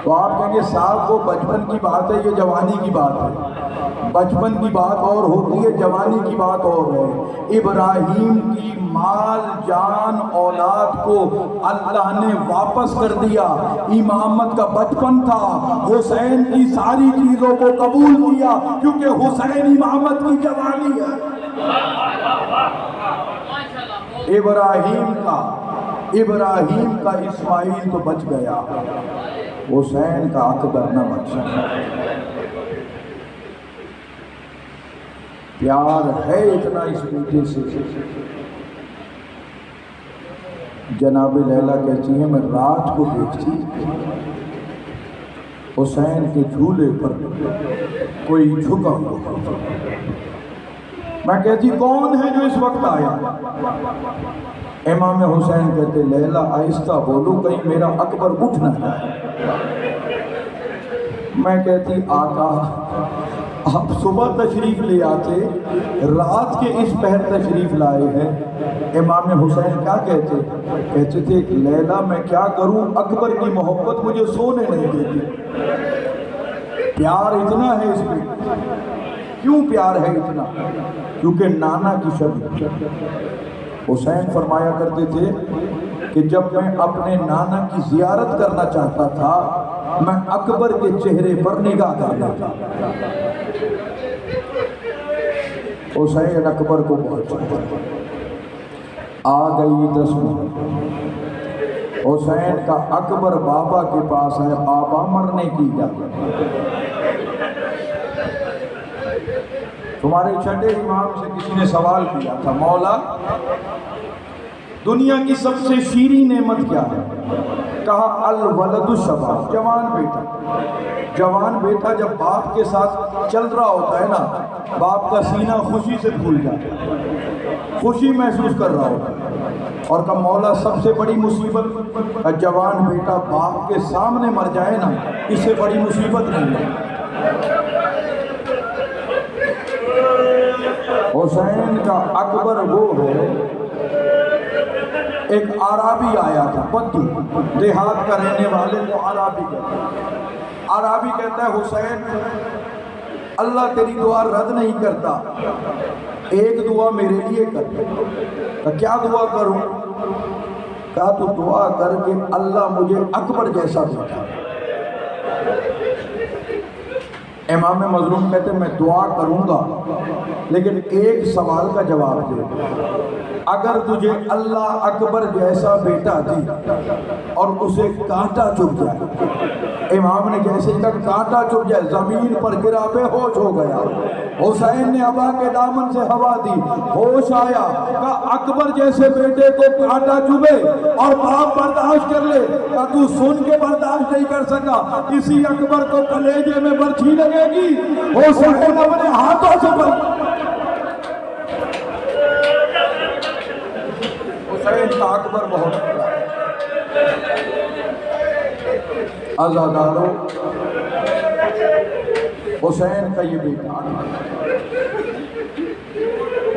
تو آپ کہیں گے صاحب وہ بچپن کی بات ہے، یہ جوانی کی بات ہے، بچپن کی بات اور ہوتی ہے، جوانی کی بات اور ہے۔ ابراہیم کی مال جان اولاد کو اللہ نے واپس کر دیا، امامت کا بچپن تھا، حسین کی ساری چیزوں کو قبول کیا کیونکہ حسین امامت کی جوانی ہے۔ ابراہیم کا اسماعیل تو بچ گیا، حسین کا اکبر نہ بچا۔ پیار ہے اتنا اس بیٹے سے، جناب لیلا کہتی ہیں میں رات کو دیکھتی حسین کے جھولے پر کوئی جھکا ہوا، میں کہتی کون ہے جو اس وقت آیا؟ امام حسین کہتے لیلا آہستہ بولو کہیں میرا اکبر اٹھ نہ جائے۔ میں کہتی آقا آپ صبح تشریف لے آتے، رات کے اس پہر تشریف لائے ہیں۔ امام حسین کیا کہتے تھے لیلا میں کیا کروں، اکبر کی محبت مجھے سونے نہیں دیتی۔ پیار اتنا ہے اس میں، کیوں پیار ہے اتنا؟ کیونکہ نانا کی شبیہ۔ حسین فرمایا کرتے تھے کہ جب میں اپنے نانا کی زیارت کرنا چاہتا تھا میں اکبر کے چہرے پر نگاہ کرتا تھا۔ حسین اکبر کو بہت چاہتا تھا۔ آ گئی 10 منٹ، حسین کا اکبر بابا کے پاس ہے، بابا مرنے کی اجازت۔ تمہارے چھٹے امام سے کسی نے سوال کیا تھا مولا دنیا کی سب سے شیریں نعمت کیا ہے؟ کہا الولد الشباب، جوان بیٹا۔ جوان بیٹا جب باپ کے ساتھ چل رہا ہوتا ہے نا، باپ کا سینہ خوشی سے پھول جاتا ہے، خوشی محسوس کر رہا ہوتا ہے، اور کہ مولا سب سے بڑی مصیبت جوان بیٹا باپ کے سامنے مر جائے نا، اس سے بڑی مصیبت نہیں ہے۔ حسین کا اکبر وہ ہے، ایک عرابی آیا تھا، بدو دیہات کا رہنے والے کو عرابی کہتا ہے۔ عرابی کہتا ہے حسین اللہ تیری دعا رد نہیں کرتا، ایک دعا میرے لیے کر۔ کیا دعا کروں؟ کہا تو دعا کر کہ اللہ مجھے اکبر جیسا بیٹا۔ امام مظلوم کہتے ہیں میں دعا کروں گا لیکن ایک سوال کا جواب دے، اگر تجھے اللہ اکبر جیسا بیٹا دی اور اسے کانٹا چبھ جائے، امام نے جیسے ہی تک کانٹا چبھ جائے زمین پر گرا بے ہوش ہو گیا، حسین نے ابا کے دامن سے ہوا دی، ہوش آیا، کہا اکبر جیسے بیٹے کو کانٹا چبھے اور باپ برداشت کر لے، کہا تو سن کے برداشت نہیں کر سکا، کسی اکبر کو کلیجے میں برچھی لگے گی، حسین اپنے ہاتھوں سے حسین کا اکبر بہت بڑا ہے۔ عزادارو، حسین کا یہ بیٹا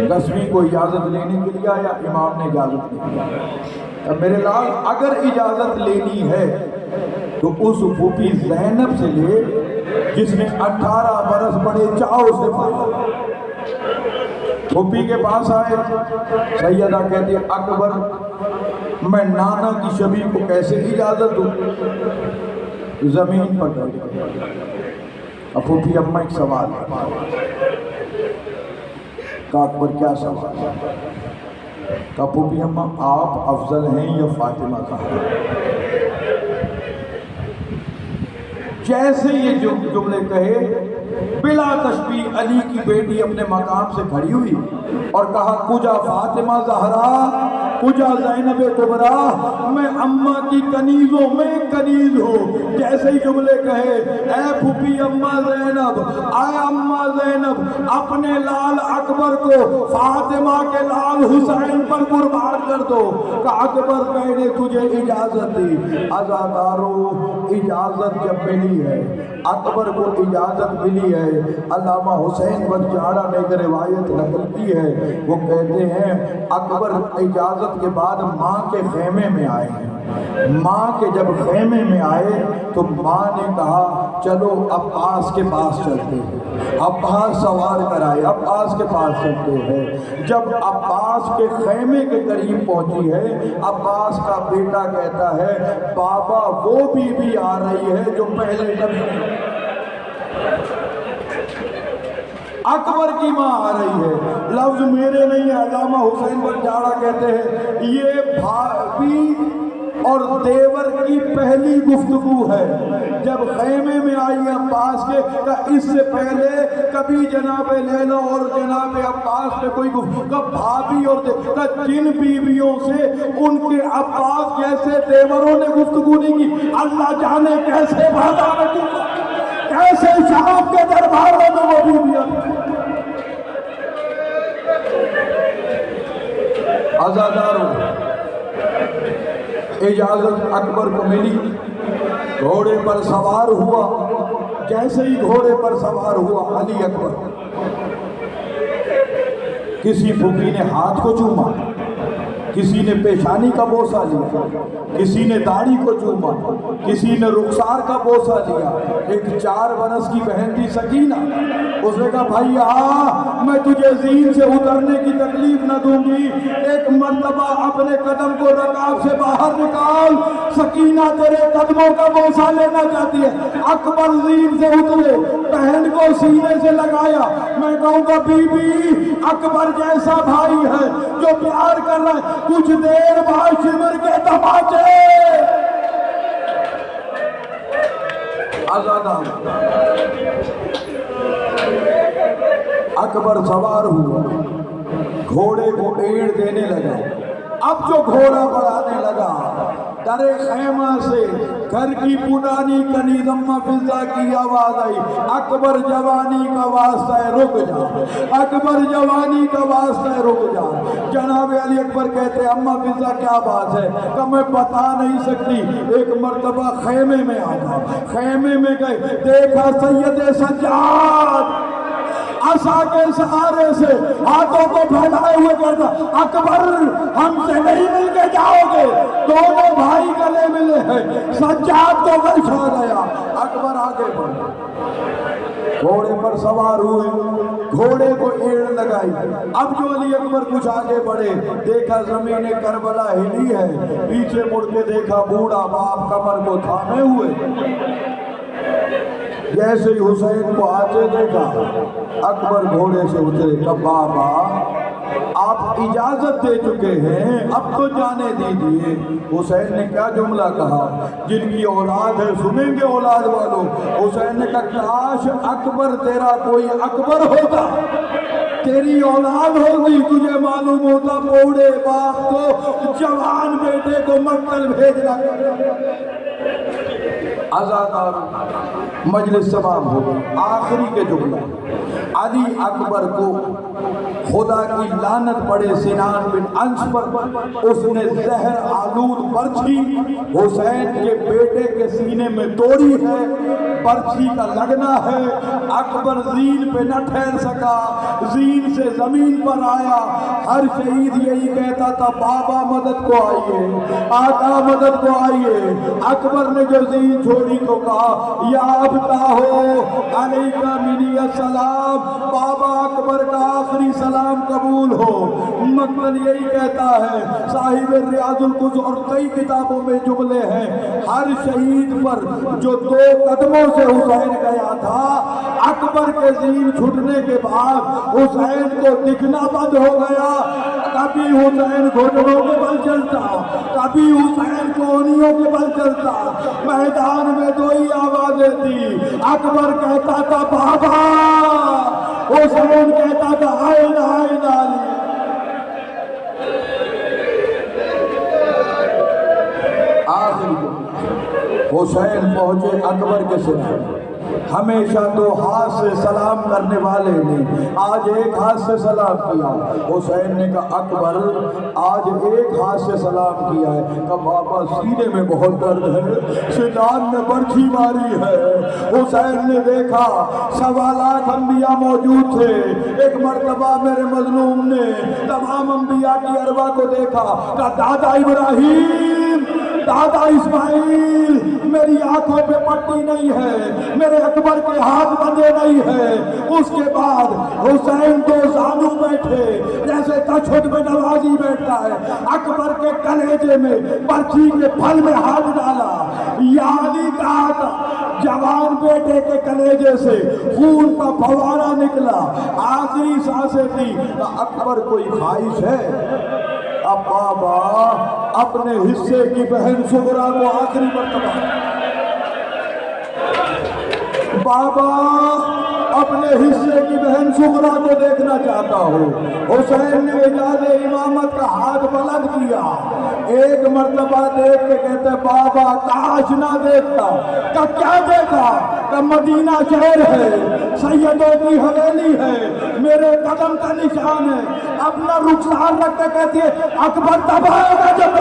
10ویں کو اجازت لینے کے لیے آیا، امام نے اجازت نہیں، میرے لال اگر اجازت لینی ہے تو اس پھوپھی زینب سے لے جس نے 18 برس بڑے چاؤ سے پالا۔ پھوپھی کے پاس آئے، سیدہ کہتی اکبر میں نانا کی شبیہ کو کیسے اجازت دوں؟ زمین پر ڈر گئی۔ اب پھوپھی اماں ایک سوال ہے، کہا اکبر کیا سوال ہے؟ کہا پھوپھی اماں آپ افضل ہیں یا فاطمہ زہرا؟ جیسے یہ جملے کہے بلا تشبیہ علی کی بیٹی اپنے مقام سے کھڑی ہوئی اور کہا کجا فاطمہ زہرا، کجا زینب کبریٰ، میں اماں کی کنیزوں میں کنیز ہوں۔ جیسے ہی جملے کہے اے پھوپھی اماں زینب، اے اماں زینب اپنے لال اکبر کو فاطمہ کے لال حسین پر قربان کر دو، کہ اکبر میں نے تجھے اجازت دی۔ عزادارو، اجازت جب ملی ہے، اکبر کو اجازت ملی ہے، علامہ حسین بنجارہ نے ایک روایت نقل کی ہے، وہ کہتے ہیں اکبر اجازت کے بعد ماں کے خیمے میں آئے ہیں، ماں کے جب خیمے میں آئے تو ماں نے کہا چلو عباس کے پاس چلتے ہیں، عباس سوار کرائے، عباس کے پاس چلتے ہیں۔ جب عباس کے خیمے کے قریب پہنچی ہے، عباس کا بیٹا کہتا ہے بابا وہ بی بی آ رہی ہے جو پہلے نبی، اکبر کی ماں آ رہی ہے، لفظ میرے نہیں، علامہ حسین بنجارہ کہتے ہیں یہ بھابی اور دیور کی پہلی گفتگو ہے۔ جب خیمے میں آئی عباس کے، کہ اس سے پہلے کبھی جناب لیلا اور جناب عباس میں کوئی گفتگو، بھابی اور جن بیویوں سے ان کے عباس جیسے دیوروں نے گفتگو نہیں کی، اللہ جانے کیسے بازار کی، کیسے شام کے درباروں میں وہ بیویاں۔ عزادارو، اجازت اکبر کو ملی، گھوڑے پر سوار ہوا، جیسے ہی گھوڑے پر سوار ہوا علی اکبر، کسی پھوپھی نے ہاتھ کو چوما، کسی نے پیشانی کا بوسہ لیا، کسی نے داڑھی کو چوما، کسی نے رخسار کا بوسہ لیا۔ ایک 4 برس کی بہن تھی سکینہ، اس نے کہا بھائی میں تجھے زین سے اترنے کی تکلیف نہ دوں گی، ایک مرتبہ اپنے قدم کو رکاب سے باہر نکال، سکینہ تیرے قدموں کا بوسہ لینا چاہتی ہے۔ اکبر زین سے اترے، بہن کو سینے سے لگایا، میں کہوں گا بی بی اکبر جیسا بھائی ہے جو پیار کر رہا ہے، کچھ دیر بعد شمر کے تماچے۔ آزادان اکبر سوار ہوا، گھوڑے کو ایڑ دینے لگا، اب جو گھوڑا بڑھانے لگا درے خیمہ سے گھر کی پرانی کنیز اماں فضہ کی آواز آئی، اکبر جوانی کا واسطہ ہے رک جا، اکبر جوانی کا واسطہ ہے رک جا۔ جناب علی اکبر کہتے ہیں اماں فضہ کیا بات ہے؟ کہ میں بتا نہیں سکتی، ایک مرتبہ خیمے میں آیا، خیمے میں گئے، دیکھا سید سجاد عصا کے سہارے سے ہاتھوں کو پھیلائے ہوئے کہتا اکبر ہم سے نہیں مل کے جاؤ گے۔ دونوں بھائی گلے ملے ہیں، سجاد کو غش آ گیا، اکبر آگے بڑھے، گھوڑے پر سوار ہوئے، گھوڑے کو ایڑ لگائی۔ اب جو علی اکبر کچھ آگے بڑھے، دیکھا زمین کربلا ہلی ہے، پیچھے مڑ کے دیکھا بوڑھا باپ کمر کو تھامے ہوئے۔ جیسے ہی حسین کو آتے دیکھا، اکبر گھوڑے سے اترے، کہ بابا آپ اجازت دے چکے ہیں، اب تو جانے دیجیے۔ حسین نے کیا جملہ کہا؟ جن کی اولاد ہے سنیں گے اولاد والوں۔ حسین نے کہا کاش اکبر تیرا کوئی اکبر ہوتا، تیری اولاد ہوگی، تجھے معلوم ہوتا بوڑھے باپ کو جوان بیٹے کو مقتل بھیجنا۔ آزادار مجلس تمام ہو گئی۔ آخری کے جملہ، علی اکبر کو خدا کی لعنت پڑے سنان بن انس پر، اس نے زہر آلود برچھی حسین کے بیٹے کے سینے میں توڑی ہے، برچھی کا لگنا ہے۔ اکبر زین پہ نہ ٹھہر سکا، زین سے زمین پر آیا۔ ہر شہید یہی کہتا تھا بابا مدد کو آئیے، آقا مدد کو آئیے۔ اکبر نے جو زین چھوڑی کو کہا یا ابتا ہو علیکہ منی السلام، بابا اکبر کا آخری سلام قبول ہو۔ مقبل یہی کہتا ہے، صاحب ریاض القدس اور کئی کتابوں میں جملے ہیں، ہر شہید پر جو 2 قدموں سے حسین گیا تھا، اکبر کے زین چھٹنے کے بعد حسین کو دکھنا بند ہو گیا۔ کبھی حسین گھٹنوں کے بل چلتا، کبھی حسین کونیوں کے بل چلتا، میدان میں 2 ہی آوازیں تھی، اکبر کہتا تھا بابا، حسین کہتا تھا آئین آئین علی۔ آخری حسین پہنچے اکبر کے ساتھ، ہمیشہ تو ہاتھ سے سلام کرنے والے نے آج ایک ہاتھ سے سلام کیا۔ حسین نے کہا اکبر آج ایک ہاتھ سے سلام کیا ہے، کہ بابا سینے میں بہت درد ہے، سنان میں برچھی ماری ہے۔ حسین نے دیکھا 1.25 لاکھ انبیاء موجود تھے، ایک مرتبہ میرے مظلوم نے تمام انبیاء کی ارواح کو دیکھا، کہا دادا ابراہیم، دادا اسماعیل، میری آنکھوں پہ پٹی نہیں ہے، میرے اکبر کے ہاتھ بندھے نہیں ہے۔ اس کے بعد حسین 2 زانو بیٹھے جیسے تشہد میں نوازی بیٹھتا ہے، اکبر کے کلیجے میں برچھی کے پھل میں ہاتھ ڈالا، یا علی کہا تھا، جوان بیٹے کے کلیجے سے خون کا فوارہ نکلا، آخری سانسیں تھی۔ اکبر کوئی خواہش ہے؟ اب بابا اپنے حصے کی بہن صغرا کو آخری مرتبہ، بابا اپنے حصے کی بہن صغرا کو دیکھنا چاہتا ہوں۔ حسین نے اعلان امامت کا ہاتھ بلند کیا، ایک مرتبہ دیکھ کے کہتے بابا کاش نہ دیکھتا۔ کہ کیا دیکھا؟ کہ مدینہ شہر ہے، سیدوں کی حویلی ہے، میرے قدم کا نشان ہے۔ اپنا رخسار رکھ کے کہتی ہے اکبر تباہ ہوگا جب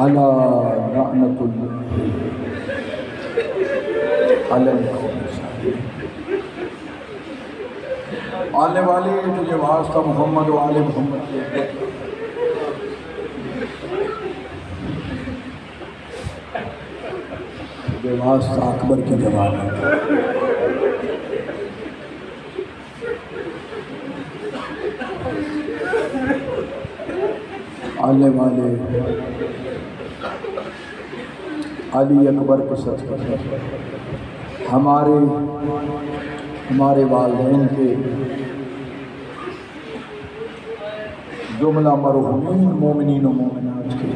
علی رحمت اللہ علیہ آنے والے تجھے واسطہ محمد و آل محمد کے تجھے واسطہ اکبر کی جوان ہے۔ آنے والے علی اکبر کے سچ ہمارے ہمارے والدین کے جملہ مرحومین مومنین و مومنات کے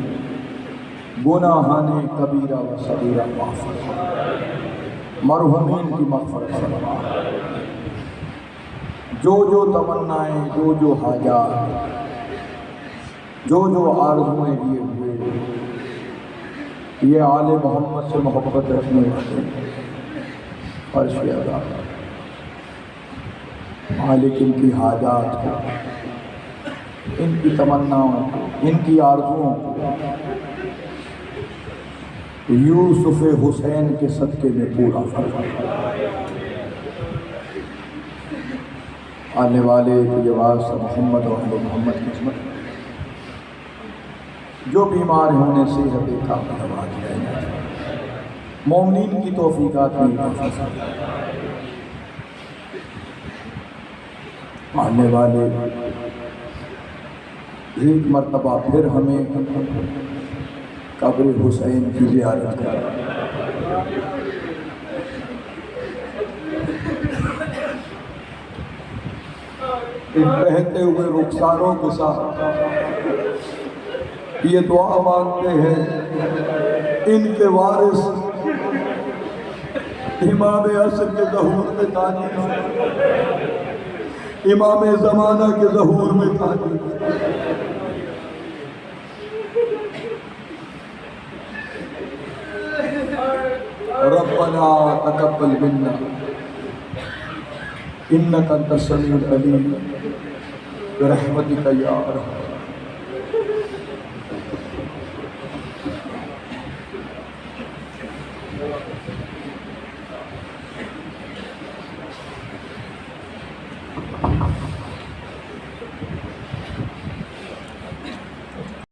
گناہان کبیرہ و صغیرہ معاف فرما، مرحومین کی مغفرت فرما، جو تمنائیں، جو حاجات، جو آرزویں لیے ہوئے یہ آل محمد سے محبت رکھنے والے فرش ادا مالک ان کی حاجات کو، ان کی تمناؤں کو، ان کی آرزوؤں کو یوسف حسین کے صدقے میں پورا فرما۔ آنے والے جواز محمد و اہل محمد کی عظمت، جو بیمار ہونے سے صحت کاملہ نواز رہے ہیں، مومنین کی توفیقات میں اضافہ فرما۔ آنے والے ایک مرتبہ پھر ہمیں قبر حسین کی زیارت کریں۔ ان بہتے ہوئے رخساروں کے ساتھ یہ دعا مانگتے ہیں، ان کے وارث امام عصر کے ظہور میں تاجر، امام زمانہ کے ظہور میں تاجر، ربنا تقبل منا انك انت السميع العليم برحمتك يا ارحم